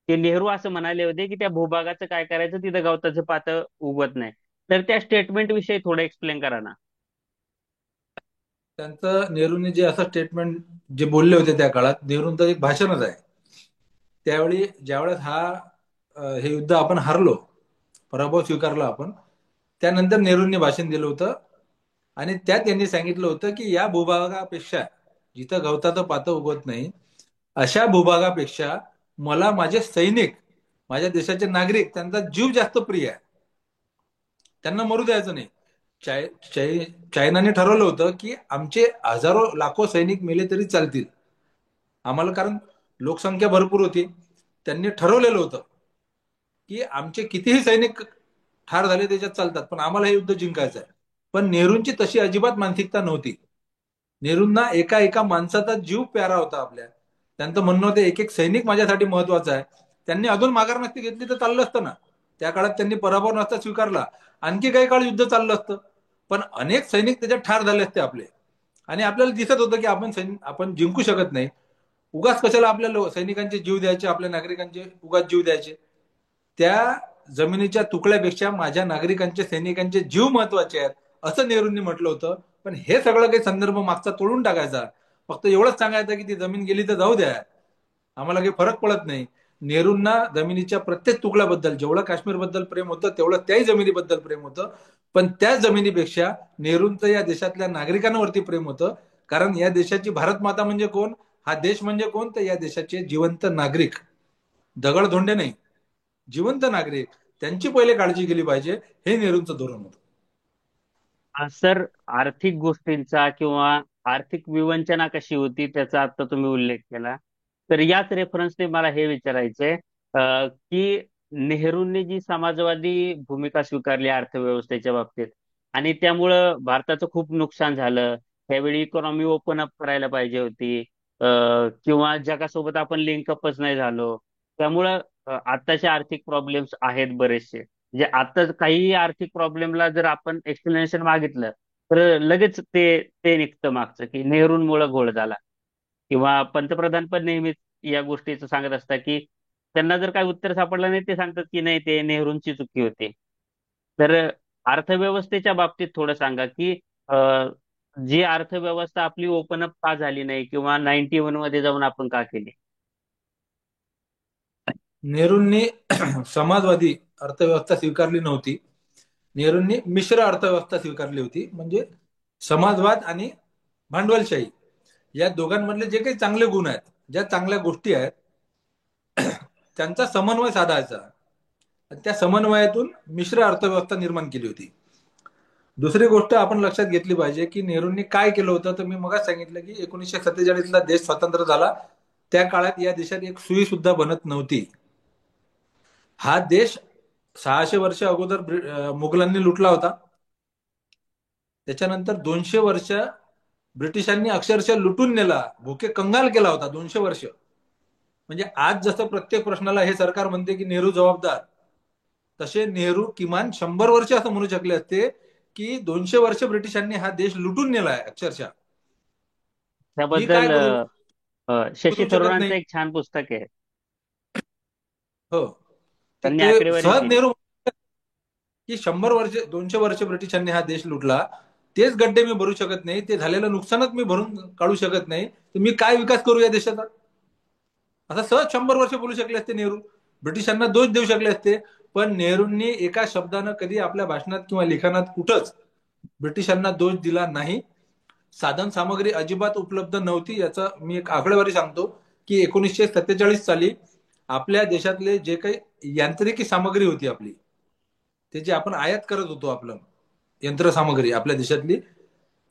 ते नेहरू असं म्हणाले होते की त्या भूभागाचं काय करायचं, तिथं गवताचं पातं उगवत नाही. तर त्या स्टेटमेंट विषयी थोडं एक्सप्लेन करा ना. त्यांचं नेहरूंनी जे असं स्टेटमेंट जे बोलले होते त्या काळात, नेहरूंचं एक भाषणच आहे. त्यावेळी ज्यावेळेस हे युद्ध आपण हारलो, पराभव स्वीकारला आपण, त्यानंतर नेहरूंनी भाषण दिलं होतं. आणि त्यात त्यांनी सांगितलं होतं की या भूभागापेक्षा, जिथं गवताचं पातं उगवत नाही अशा भूभागापेक्षा, मला माझे सैनिक, माझ्या देशाचे नागरिक, त्यांचा जीव जास्त प्रिय आहे. त्यांना मरू द्यायचं नाही. चाय चाय चायनाने ठरवलं होतं की आमचे हजारो लाखो सैनिक मेले तरी चालतील आम्हाला, कारण लोकसंख्या भरपूर होती. त्यांनी ठरवलेलं होतं की आमचे कितीही सैनिक ठार झाले त्याच्यात चालतात, पण आम्हाला हे युद्ध जिंकायचं आहे. पण नेहरूंची तशी अजिबात मानसिकता नव्हती. नेहरूंना एका एका माणसाचा जीव प्यारा होता आपल्या. त्यांचं म्हणणं होतं एक एक सैनिक माझ्यासाठी महत्वाचा आहे. त्यांनी अजून माघार नसती घेतली तर चाललं असतं ना. त्या काळात त्यांनी पराभव नसता स्वीकारला, आणखी काही काळ युद्ध चाललं असतं. पण अनेक सैनिक त्याच्यात ठार झाले असते आपले. आणि आपल्याला दिसत होतं की आपण जिंकू शकत नाही. उगाच कशाला आपल्या सैनिकांचे जीव द्यायचे, आपल्या नागरिकांचे उगाच जीव द्यायचे. त्या जमिनीच्या तुकड्यापेक्षा माझ्या नागरिकांचे, सैनिकांचे जीव महत्वाचे आहेत, असं नेहरूंनी म्हटलं होतं. पण हे सगळं काही संदर्भ मागचा तोडून टाकायचा, फक्त एवढंच सांगायचं की ती जमीन गेली तर जाऊ द्या, आम्हाला काही फरक पडत नाही. नेहरूंना जमिनीच्या प्रत्येक तुकड्याबद्दल जेवढं काश्मीरबद्दल प्रेम होतं तेवढं त्याही जमिनीबद्दल प्रेम होतं. पण त्या जमिनीपेक्षा नेहरूंचं या देशातल्या नागरिकांवरती प्रेम होतं. कारण या देशाची भारत माता म्हणजे कोण, हा देश म्हणजे कोण, तर या देशाचे जिवंत नागरिक, दगडधोंडे नाही, जिवंत नागरिक, त्यांची पहिले काळजी केली पाहिजे, हे नेहरूंचं धोरण होतं. सर, आर्थिक गोष्टींचा किंवा आर्थिक विवंचना कशी होती त्याचा आता तुम्ही उल्लेख केला. तर याच रेफरन्सने मला हे विचारायचंय की नेहरूंनी जी समाजवादी भूमिका स्वीकारली अर्थव्यवस्थेच्या बाबतीत, आणि त्यामुळं भारताचं खूप नुकसान झालं. त्यावेळी इकॉनॉमी ओपन अप करायला पाहिजे होती, किंवा जगासोबत आपण लिंकअपच नाही झालो. त्यामुळं आताचे आर्थिक प्रॉब्लेम्स आहेत बरेचसे. म्हणजे आता काही आर्थिक प्रॉब्लेमला जर आपण एक्सप्लेनेशन मागितलं तर लगेच ते ते निघतं मागचं की नेहरूंमुळे घोळ झाला. किंवा पंतप्रधान पण नेहमीच या गोष्टीचं सांगत असतात की त्यांना जर काही उत्तर सापडलं नाही ते सांगतात की नाही, ते नेहरूंची चुकी होती. तर अर्थव्यवस्थेच्या बाबतीत थोडं सांगा की जी अर्थव्यवस्था आपली ओपन अप का झाली नाही, किंवा 91 मध्ये जाऊन आपण का केली. नेहरूंनी समाजवादी अर्थव्यवस्था स्वीकारली नव्हती. नेहरूंनी मिश्र अर्थव्यवस्था स्वीकारली होती. म्हणजे समाजवाद आणि भांडवलशाही या दोघांमधले जे काही चांगले गुण आहेत, ज्या चांगल्या गोष्टी आहेत, त्यांचा समन्वय साधायचा. त्या समन्वयातून मिश्र अर्थव्यवस्था निर्माण केली होती. दुसरी गोष्ट आपण लक्षात घेतली पाहिजे की नेहरूंनी काय केलं होतं. तर मी मगाच सांगितलं की 1947ला देश स्वतंत्र झाला, त्या काळात या देशात एक सुई सुद्धा बनत नव्हती. हा देश 600 वर्ष अगोदर मुघलांनी लुटला होता. त्याच्यानंतर 200 वर्ष ब्रिटिशांनी अक्षरशः लुटून नेला, भुके कंगाल केला होता 200 वर्ष. म्हणजे आज जसं प्रत्येक प्रश्नाला हे सरकार म्हणते की नेहरू जबाबदार, तसे नेहरू किमान 100 वर्ष असं म्हणू शकले असते की 200 वर्ष ब्रिटिशांनी हा देश लुटून नेलाय अक्षरशः. मी काय त्याबद्दल करू शशी करू शकत थरूरांचं नाही. एक छान पुस्तक आहे. हो. तर त्यांनी ते आकडेवारीच सहज दिली. नेहरू की 100 वर्ष 200 वर्ष ब्रिटिशांनी हा देश लुटला, तेच गड्डे मी भरू शकत नाही, ते झालेलं नुकसानच मी भरून काढू शकत नाही, तर मी काय विकास करू या देशाचा. असं सहज 100 वर्ष बोलू शकले असते नेहरू. ब्रिटिशांना दोष देऊ शकले असते. पण नेहरूंनी एका शब्दानं कधी आपल्या भाषणात किंवा लिखाणात कुठंच ब्रिटिशांना दोष दिला नाही. साधन सामग्री अजिबात उपलब्ध नव्हती. याचा मी एक आकडेवारी सांगतो की 1947 साली आपल्या देशातले जे काही यांत्रिकी सामग्री होती आपली, ते जे आपण आयात करत होतो, आपलं यंत्रसामग्री आपल्या देशातली,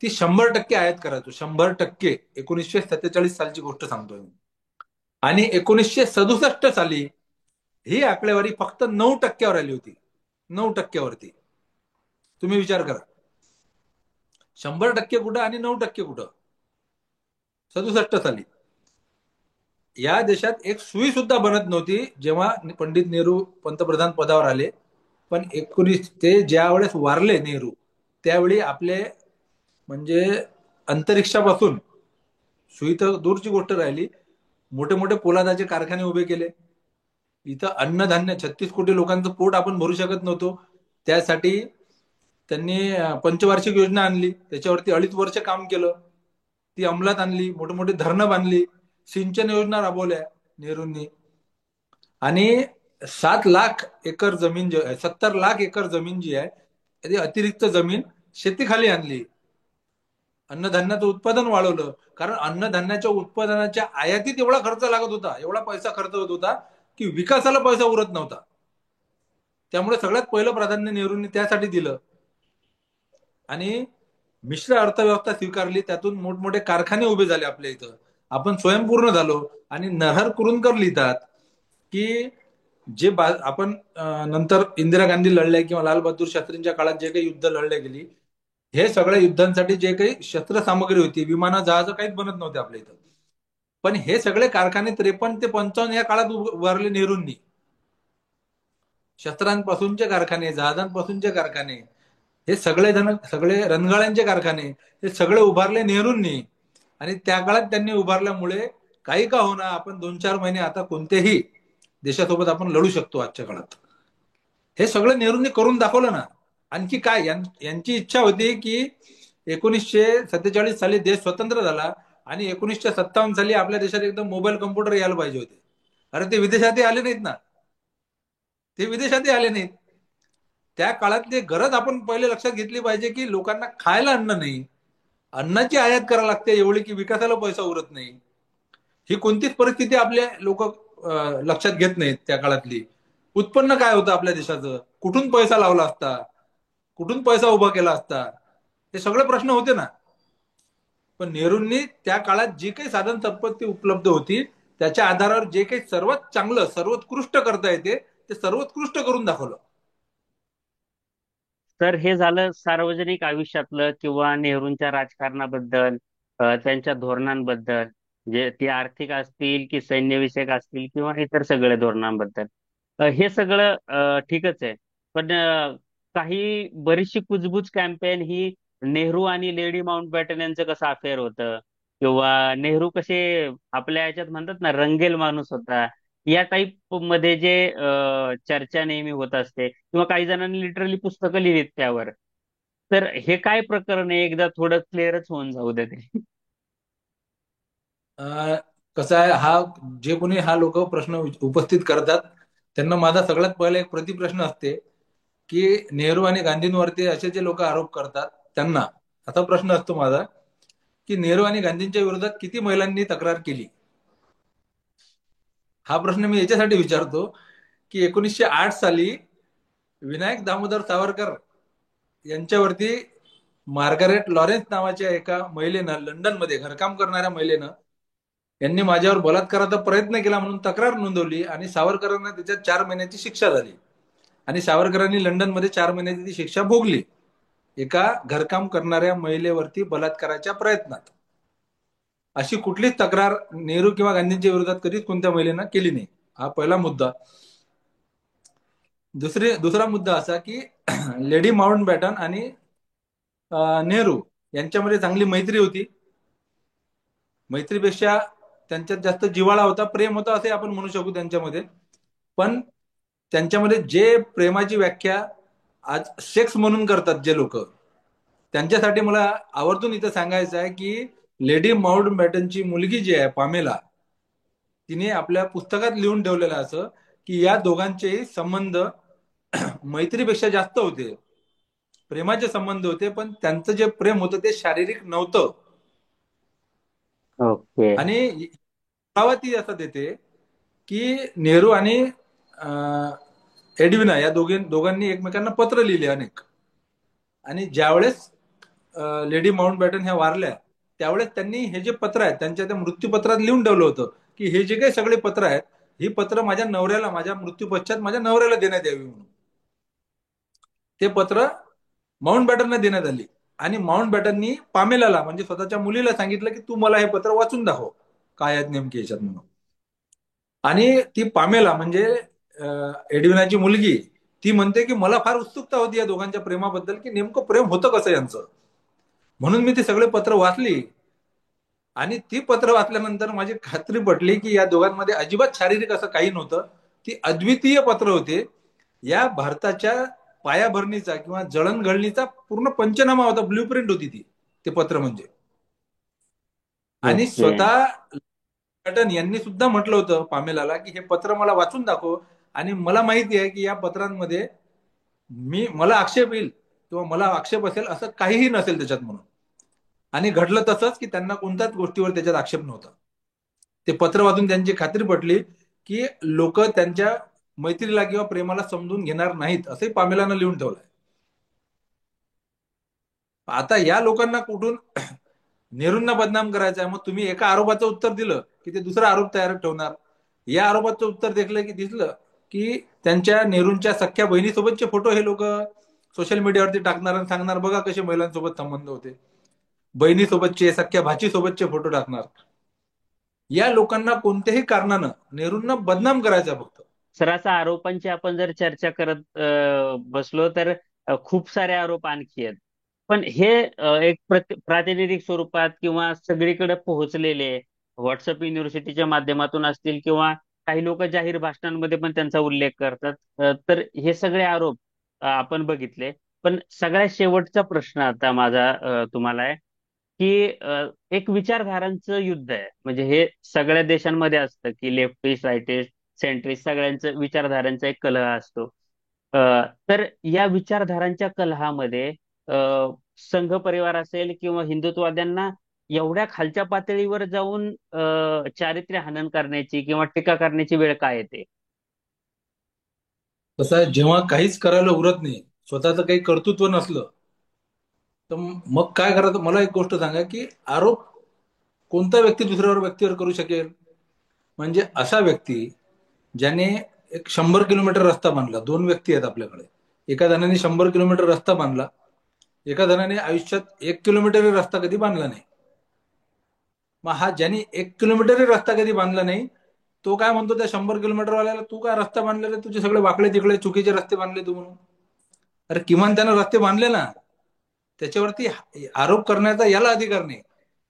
ती 100% आयात करायचो. 100%. 1947 सालची गोष्ट सांगतोय मी. आणि 1967 साली ही आकडेवारी फक्त 9%वर आली होती. 9%वरती. तुम्ही विचार करा, 100% कुठं आणि 9% कुठं. 67 साली या देशात एक सुई सुद्धा बनत नव्हती जेव्हा पंडित नेहरू पंतप्रधान पदावर आले. पण 19 ते ज्या वेळेस वारले नेहरू, त्यावेळी आपले म्हणजे अंतरिक्षापासून, सुई तर दूरची गोष्ट राहिली, मोठे मोठे पोलादाचे कारखाने उभे केले. इथं अन्नधान्य 36 कोटी लोकांचं पोट आपण भरू शकत नव्हतो. त्यासाठी त्यांनी पंचवार्षिक योजना आणली, त्याच्यावरती 2.5 वर्ष काम केलं, ती अंमलात आणली, मोठे मोठे धरणं बांधली, सिंचन योजना राबवल्या नेहरूंनी. आणि 7 लाख एकर जमीन, 70 लाख एकर जमीन जी आहे, ती अतिरिक्त जमीन शेतीखाली आणली. अन्नधान्याचं उत्पादन वाढवलं. कारण अन्नधान्याच्या उत्पादनाच्या आयातीत एवढा खर्च लागत होता, एवढा पैसा खर्च होत होता की विकासाला पैसा उरत नव्हता. त्यामुळे सगळ्यात पहिलं प्राधान्य नेहरूंनी त्यासाठी दिलं. आणि मिश्र अर्थव्यवस्था स्वीकारली, त्यातून मोठमोठे कारखाने उभे झाले आपल्या इथं. आपण स्वयंपूर्ण झालो. आणि नरहर कुरुंदकर लिहितात की आपण नंतर इंदिरा गांधी लढल्या किंवा लालबहादूर शास्त्रींच्या काळात जे काही युद्ध लढले गेली, हे सगळ्या युद्धांसाठी जे काही शस्त्रसामग्री होती, विमानं जहाज काहीच बनत नव्हते आपल्या इथं, पण हे सगळे कारखाने 53 ते 55 या काळात उभारले नेहरूंनी. शस्त्रांपासूनचे कारखाने, जहाजांपासूनचे कारखाने, हे सगळे रणगाड्यांचे कारखाने, हे सगळे उभारले नेहरूंनी. आणि त्या काळात त्यांनी उभारल्यामुळे काही का होणार, आपण 2-4 महिने आता कोणत्याही देशासोबत आपण लढू शकतो आजच्या काळात. हे सगळं नेहरूंनी करून दाखवलं ना. आणखी काय, यांची इच्छा होती की 1947 साली देश स्वतंत्र झाला आणि 1957 साली आपल्या देशात एकदम मोबाईल कम्प्युटर यायला पाहिजे होते. अरे ते विदेशातही आले नाहीत ना. ते विदेशातही आले नाहीत. त्या काळातली गरज आपण पहिले लक्षात घेतली पाहिजे की लोकांना खायला अन्न नाही, अन्नाची आयात करावी लागते एवढी की विकासाला पैसा उरत नाही. ही कोणतीच परिस्थिती आपले लोक लक्षात घेत नाहीत. त्या काळातली उत्पन्न काय होतं आपल्या देशाचं, कुठून पैसा लावला असता, कुठून पैसा उभा केला असता, हे सगळे प्रश्न होते ना. पण नेहरूंनी त्या काळात जी काही साधन संपत्ती उपलब्ध होती, त्याच्या आधारावर जे काही सर्वात चांगलं, सर्वोत्कृष्ट करता येते, ते सर्वोत्कृष्ट करून दाखवलं. तर हे झालं सार्वजनिक आयुष्यातलं किंवा नेहरूंच्या राजकारणाबद्दल, त्यांच्या धोरणांबद्दल, जे ती आर्थिक असतील की सैन्यविषयक असतील किंवा इतर सगळ्या धोरणांबद्दल. हे सगळं ठीकच आहे. पण काही बरीचशी कुजबूज कॅम्पेन ही नेहरू आणि लेडी माउंटबॅटन यांचं कसं अफेअर होतं, किंवा नेहरू कसे आपल्या याच्यात म्हणतात ना रंगेल माणूस होता, या टाईप मध्ये जे चर्चा नेहमी होत असते, किंवा काही जणांनी लिटरली पुस्तकं लिहिलीत त्यावर. तर हे काय प्रकरण आहे, एकदा थोडं क्लिअरच होऊन जाऊ दे ते. कसं आहे, हा जे कोणी हा लोक प्रश्न उपस्थित करतात, त्यांना माझा सगळ्यात पहिला एक प्रतिप्रश्न असते की नेहरू आणि गांधींवरती असे जे लोक आरोप करतात त्यांना असा प्रश्न असतो माझा की नेहरू आणि गांधींच्या विरोधात किती महिलांनी तक्रार केली. हा प्रश्न मी याच्यासाठी विचारतो की 1908 साली विनायक दामोदर सावरकर यांच्यावरती मार्गारेट लॉरेन्स नावाच्या एका महिलेनं, लंडनमध्ये घरकाम करणाऱ्या महिलेनं, यांनी माझ्यावर बलात्काराचा प्रयत्न केला म्हणून तक्रार नोंदवली आणि सावरकरांना त्याच्यात 4 महिन्याची शिक्षा झाली आणि सावरकरांनी लंडनमध्ये 4 महिन्याची ती शिक्षा भोगली एका घरकाम करणाऱ्या महिलेवरती बलात्काराच्या प्रयत्नात. अशी कुठलीच तक्रार नेहरू किंवा गांधींच्या विरोधात कधीच कोणत्या महिलेनं केली नाही. हा पहिला मुद्दा. दुसरा मुद्दा असा की लेडी माउंटबॅटन आणि नेहरू यांच्यामध्ये चांगली मैत्री होती. मैत्रीपेक्षा त्यांच्यात जास्त जिव्हाळा होता, प्रेम होता असे आपण म्हणू शकू त्यांच्यामध्ये. पण त्यांच्यामध्ये जे प्रेमाची व्याख्या आज सेक्स म्हणून करतात जे लोक, त्यांच्यासाठी मला आवर्जून इथं सांगायचं आहे की लेडी माउंटबॅटनची मुलगी जी आहे पामेला, तिने आपल्या पुस्तकात लिहून ठेवलेलं असं की या दोघांचेही संबंध मैत्रीपेक्षा जास्त होते, प्रेमाचे संबंध होते, पण त्यांचं जे प्रेम होतं ते शारीरिक नव्हतं. ओके. आणि पुरावा ती असं देते की नेहरू आणि एडविना या दोघांनी एकमेकांना पत्र लिहिले अनेक. आणि ज्यावेळेस लेडी माउंटबॅटन ह्या वारल्या त्यावेळेस त्यांनी हे जे पत्र आहेत त्यांच्या त्या मृत्यूपत्रात लिहून ठेवलं होतं की हे जे काही सगळे पत्र आहेत ही पत्र माझ्या नवऱ्याला, माझ्या मृत्यूपश्चात माझ्या नवऱ्याला देण्यात यावी म्हणून. ते पत्र माउंटबॅटनला देण्यात आली आणि माउंटबॅटननी पामेलाला म्हणजे स्वतःच्या मुलीला सांगितलं की तू मला हे पत्र वाचून दाखव काय आहेत नेमके याच्यात म्हणून. आणि ती पामेला म्हणजे एडविनाची मुलगी, ती म्हणते की मला फार उत्सुकता होती या दोघांच्या प्रेमाबद्दल की नेमकं प्रेम होतं कसं यांचं. म्हणून मी ती सगळे पत्र वाचली आणि ती पत्र वाचल्यानंतर माझी खात्री पटली की या दोघांमध्ये अजिबात शारीरिक असं काही नव्हतं. ती अद्वितीय पत्र होते. या भारताच्या पायाभरणीचा किंवा जळणघळणीचा पूर्ण पंचनामा होता, ब्ल्यूप्रिंट होती ती, ते पत्र म्हणजे. आणि ओके. स्वतः पॅटन यांनी सुद्धा म्हटलं होतं पामेलाला की हे पत्र मला वाचून दाखव आणि मला माहिती आहे की या पत्रांमध्ये मला आक्षेप येईल किंवा मला आक्षेप असेल असं काहीही नसेल त्याच्यात म्हणून. आणि घडलं तसंच की त्यांना कोणत्याच गोष्टीवर त्याच्यात आक्षेप नव्हता. ते पत्र वाचून त्यांची खात्री पटली की लोक त्यांच्या मैत्रीला किंवा प्रेमाला समजून घेणार नाहीत असंही पामेलानं लिहून ठेवलंय. आता या लोकांना कुठून नेहरूंना बदनाम करायचं आहे. मग तुम्ही एका आरोपाचं उत्तर दिलं की ते दुसरा आरोप तयार ठेवणार. या आरोपाचं उत्तर दिसलं की त्यांच्या नेहरूंच्या सख्या बहिणीसोबतचे फोटो हे लोक सोशल मीडियावरती टाकणार आणि सांगणार बघा कसे महिलांसोबत संबंध होते. बहिणीसोबतचे, सख्या भाचीसोबतचे फोटो टाकणार. या लोकांना कोणत्याही कारणानं नेहरूंना बदनाम करायचं फक्त. सर, असा आरोपांची आपण जर चर्चा करत बसलो तर खूप सारे आरोप आणखी आहेत. पण हे एक प्रातिनिधिक स्वरूपात किंवा सगळीकडे पोहोचलेले व्हॉट्सअप युनिव्हर्सिटीच्या माध्यमातून असतील किंवा काही लोक जाहीर भाषणांमध्ये पण त्यांचा उल्लेख करतात. तर हे सगळे आरोप आपण बघितले. पण सगळ्यात शेवटचा प्रश्न आता माझा तुम्हाला आहे की एक विचारधारांचं युद्ध आहे. म्हणजे हे सगळ्या देशांमध्ये असतं की लेफ्टिस्ट, राईटिस्ट, सेंट्रिस्ट सगळ्यांचं विचारधारांचा एक कलह असतो. अ, तर या विचारधारांच्या कलहामध्ये अ, संघ परिवार असेल किंवा हिंदुत्ववाद्यांना एवढ्या खालच्या पातळीवर जाऊन चारित्र्य हनन करण्याची किंवा टीका करण्याची वेळ काय येते? कसं आहे, जेव्हा काहीच करायला उरत नाही, स्वतःचं काही कर्तृत्व नसलं, तर मग काय करायचं. मला एक गोष्ट सांगा की आरोप कोणता व्यक्ती दुसऱ्यावर व्यक्तीवर करू शकेल. म्हणजे असा व्यक्ती ज्याने एक 100 किलोमीटर रस्ता बांधला. दोन व्यक्ती आहेत आपल्याकडे. एका जणाने 100 किलोमीटर रस्ता बांधला, एका जणाने आयुष्यात 1 किलोमीटर रस्ता कधी बांधला नाही. मग हा ज्यांनी 1 किलोमीटर रस्ता कधी बांधला नाही तो काय म्हणतो त्या 100 किलोमीटर वाल्याला, तू काय रस्ता बांधलेला, तुझे सगळे वाकडे तिकडे चुकीचे रस्ते बांधले तू म्हणून. अरे किमान त्यानं रस्ते बांधले ना. त्याच्यावरती आरोप करण्याचा याला अधिकार नाही.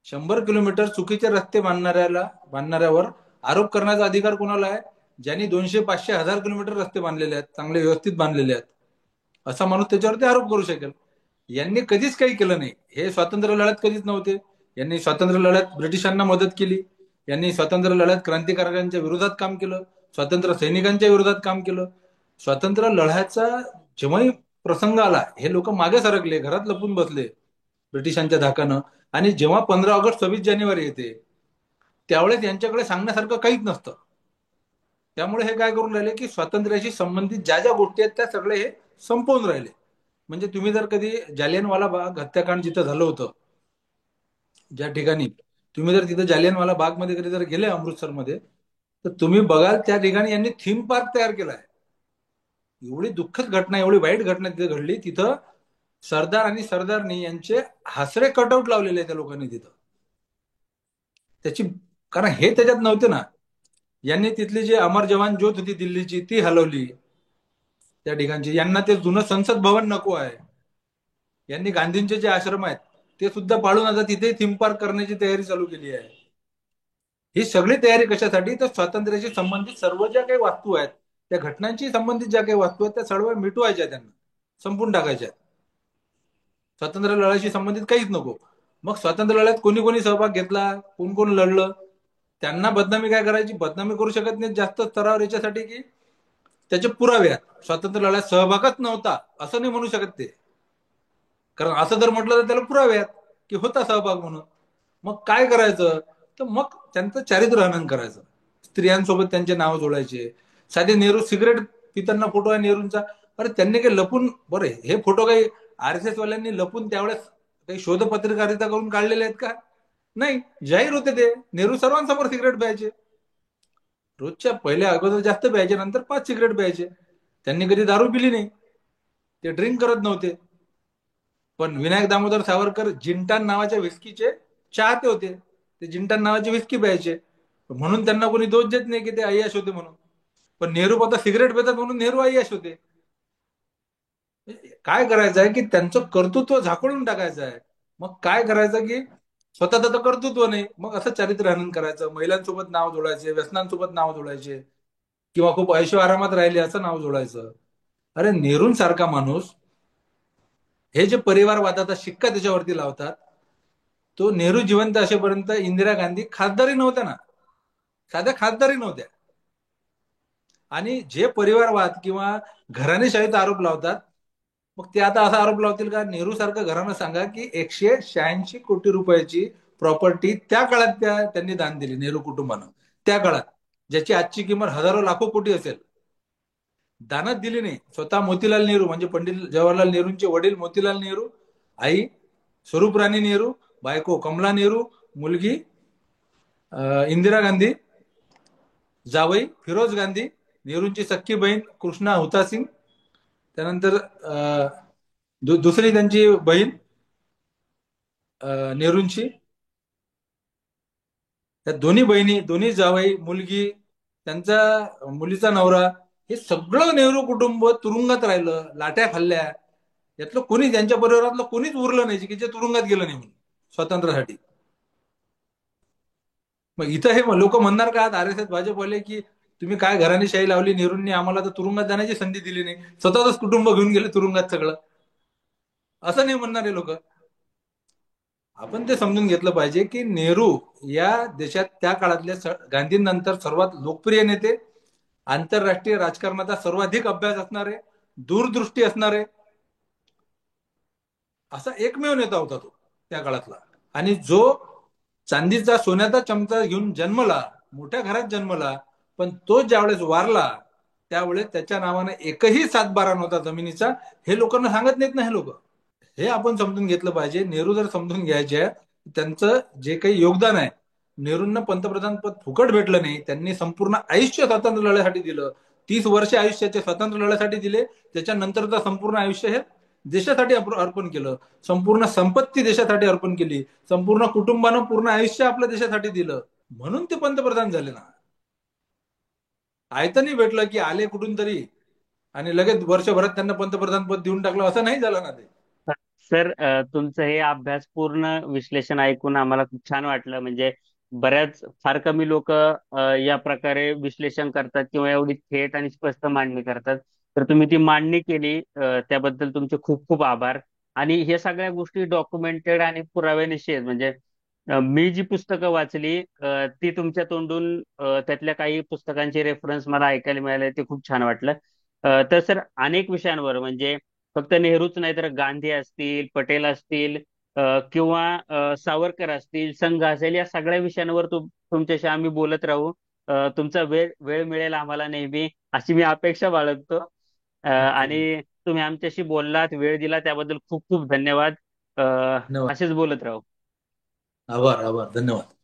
100 किलोमीटर चुकीचे रस्ते बांधणाऱ्यावर आरोप करण्याचा अधिकार कोणाला आहे? ज्यांनी 200, 500, 1000 किलोमीटर रस्ते बांधलेले आहेत, चांगले व्यवस्थित बांधलेले आहेत, असा माणूस त्याच्यावरती आरोप करू शकेल. यांनी कधीच काही केलं नाही. हे स्वातंत्र्य लढ्यात कधीच नव्हते. यांनी स्वातंत्र्य लढ्यात ब्रिटिशांना मदत केली. यांनी स्वातंत्र्य लढ्यात क्रांतिकारकांच्या विरोधात काम केलं. स्वातंत्र्य सैनिकांच्या विरोधात काम केलं. स्वातंत्र्य लढ्याचा जेव्हाही प्रसंग आला, हे लोक मागे सरकले, घरात लपून बसले ब्रिटिशांच्या धाकानं. आणि जेव्हा 15 ऑगस्ट 26 जानेवारी येते, त्यावेळेस यांच्याकडे सांगण्यासारखं काहीच नसतं. त्यामुळे हे काय करून राहिले की स्वातंत्र्याशी संबंधित ज्या ज्या गोष्टी आहेत त्या सगळे हे संपवून राहिले. म्हणजे तुम्ही जर कधी जालियनवाला बाग हत्याकांड जिथं झालं होतं, ज्या ठिकाणी, तुम्ही जर तिथं जालियनवाला बाग मध्ये कधी जर गेले अमृतसरमध्ये, तर तुम्ही बघाल त्या ठिकाणी यांनी थीम पार्क तयार केलाय. एवढी दुःखद घटना, एवढी वाईट घटना तिथे घडली. तिथं सरदार आणि सरदारनी यांचे हासरे कटआउट लावलेले त्या लोकांनी तिथं. त्याची, कारण हे त्याच्यात नव्हते ना. यांनी तिथली जी अमर जवान ज्योत होती दिल्लीची, ती हलवली त्या ठिकाणची. यांना ते जुनं संसद भवन नको आहे. यांनी गांधींचे जे आश्रम आहेत ते सुद्धा पाळून आता तिथे थीम पार्क करण्याची तयारी चालू केली आहे. ही सगळी तयारी कशासाठी? तर स्वातंत्र्याशी संबंधित सर्व ज्या काही वास्तू आहेत, त्या घटनांशी संबंधित ज्या काही वास्तू आहेत त्या सर्व मिटवायच्या, त्यांना संपून टाकायच्या. स्वातंत्र्य लढ्याशी संबंधित काहीच नको. मग स्वातंत्र्य लढ्यात कोणी कोणी सहभाग घेतला, कोण कोण लढलं, त्यांना बदनामी काय करायची? बदनामी करू शकत नाही जास्त स्तरावर, याच्यासाठी की त्याचे पुरावे आहेत. स्वातंत्र्य लढ्यात सहभागच नव्हता असं नाही म्हणू शकत ते. कारण असं जर म्हटलं तर त्याला पुरावे आहेत की होता सहभाग म्हणून. मग काय करायचं? तर मग त्यांचं चारित्र्य हनन करायचं. स्त्रियांसोबत त्यांचे नाव जोडायचे. साधे नेहरू सिगरेट पिताना फोटो आहे नेहरूंचा, अरे त्यांनी काही लपून, बरं हे फोटो काही आर एस एस वाल्यांनी लपून त्यावेळेस काही शोध पत्रकारिता करून काढलेले आहेत का? नाही, जाहीर होते ते. नेहरू सर्वांसमोर सिगरेट प्यायचे. रोजच्या पहिल्या अगोदर जास्त प्यायचे, नंतर 5 सिगरेट प्यायचे. त्यांनी कधी दारू पिली नाही, ते ड्रिंक करत नव्हते. पण विनायक दामोदर सावरकर जिंटान नावाच्या विस्कीचे चाहते होते. ते जिंटान नावाची विस्की प्यायचे, म्हणून त्यांना कोणी दोष देत नाही की ते अय्याश होते म्हणून. पण नेहरू आता सिगरेट पितात म्हणून नेहरू अय्याश होते. काय करायचं आहे की त्यांचं कर्तृत्व झाकळून टाकायचं आहे. मग काय करायचं की स्वतःचं तर कर्तृत्व नाही, मग असं चारित्र्य हनन करायचं. महिलांसोबत नाव जोडायचे, व्यसनांसोबत नाव जोडायचे, किंवा खूप ऐशो आरामात राहिले असं नाव जोडायचं. अरे नेहरूंसारखा माणूस हे जे परिवारवादाचा शिक्का त्याच्यावरती लावतात, तो नेहरू जिवंत असेपर्यंत इंदिरा गांधी खासदारी नव्हत्या ना, साध्या खासदारी नव्हत्या. आणि जे परिवारवाद किंवा घराणेशाहीचा आरोप लावतात, मग ते आता असा आरोप लावतील का? नेहरू सारखं घराणं सांगा की 186 कोटी रुपयाची प्रॉपर्टी त्या काळात त्यांनी दान दिली नेहरू कुटुंबानं, त्या काळात, ज्याची आजची किंमत हजारो लाखो कोटी असेल. दानच दिली नाही. स्वतः मोतीलाल नेहरू, म्हणजे पंडित जवाहरलाल नेहरूंचे वडील मोतीलाल नेहरू, आई स्वरूप राणी नेहरू, बायको कमला नेहरू, मुलगी इंदिरा गांधी, जावई फिरोज गांधी, नेहरूंची सख्खी बहीण कृष्णा हुता सिंग, त्यानंतर दुसरी त्यांची बहीण नेहरूंची, त्या दोन्ही बहिणी, दोन्ही जावई, मुलगी, त्यांचा मुलीचा नवरा, हे सगळं नेहरू कुटुंब तुरुंगात राहिलं, लाट्या खाल्ल्या. यातलं कोणी, त्यांच्या परिवारातलं कोणीच उरलं नाही की जे तुरुंगात गेलं नाही म्हणून स्वातंत्र्यासाठी. मग इथं हे लोक म्हणणार का आर एस एस भाजपवाले की तुम्ही काय घराणेशाही लावली नेहरूंनी, आम्हाला तर तुरुंगात जाण्याची संधी दिली नाही, स्वतःच कुटुंब घेऊन गेले तुरुंगात सगळं, असं नाही म्हणणारे लोक. आपण ते समजून घेतलं पाहिजे की नेहरू या देशात त्या काळातल्या गांधींनंतर सर्वात लोकप्रिय नेते, आंतरराष्ट्रीय राजकारणाचा सर्वाधिक अभ्यास असणारे, दूरदृष्टी असणारे, असा एकमेव नेता होता तो त्या काळातला. आणि जो चांदीचा सोन्याचा चमचा घेऊन जन्मला, मोठ्या घरात जन्मला, पण तो ज्यावेळेस वारला त्यावेळेस त्याच्या नावाने एकही 7/12 नव्हता जमिनीचा. हे लोकांना सांगत नाहीत ना हे लोक. हे आपण समजून घेतलं पाहिजे. नेहरू जर समजून घ्यायचे, त्यांचं जे काही योगदान आहे, नेहरूंना पंतप्रधान पद फुकट भेटलं नाही. त्यांनी संपूर्ण आयुष्य स्वातंत्र्य लढ्यासाठी दिलं. 30 वर्ष आयुष्याचे स्वातंत्र्य लढ्यासाठी दिले. त्याच्यानंतरचं संपूर्ण आयुष्य हे देशासाठी अर्पण केलं. संपूर्ण संपत्ती देशासाठी अर्पण केली. संपूर्ण कुटुंबानं पूर्ण आयुष्य आपल्या देशासाठी दिलं. म्हणून ते पंतप्रधान झाले ना. आयतं नाही भेटलं की आले कुठून तरी आणि लगेच वर्षभरात त्यांना पंतप्रधान पद देऊन टाकलं, असं नाही झालं ना ते. सर, तुमचं हे अभ्यासपूर्ण विश्लेषण ऐकून आम्हाला खूप छान वाटलं. म्हणजे फार कमी लोक या प्रकारे विश्लेषण करतात किंवा एवढी थेट आणि स्पष्ट मांडणी करतात. तर तुम्ही ती मांडणी केली, त्याबद्दल तुमचे खूप खूप आभार. आणि हे सगळ्या गोष्टी डॉक्युमेंटेड आणि पुराव्यानिशी आहेत. म्हणजे मी जी पुस्तकं वाचली ती तुमच्या तोंडून त्यातल्या काही पुस्तकांचे रेफरन्स मला ऐकायला मिळाले, ते खूप छान वाटलं. तर सर, अनेक विषयांवर म्हणजे फक्त नेहरूच नाही तर गांधी असतील, पटेल असतील, किंवा सावरकर असतील, संघ असेल, या सगळ्या विषयांवर तुमच्याशी आम्ही बोलत राहू. तुमचा वेळ वेळ मिळेल आम्हाला नेहमी, अशी मी अपेक्षा बाळगतो. नक्की नक्की. आणि तुम्ही आमच्याशी बोललात, वेळ दिला, त्याबद्दल खूप खूप धन्यवाद. धन्यवाद. असेच बोलत राहू. आभार आभार, धन्यवाद.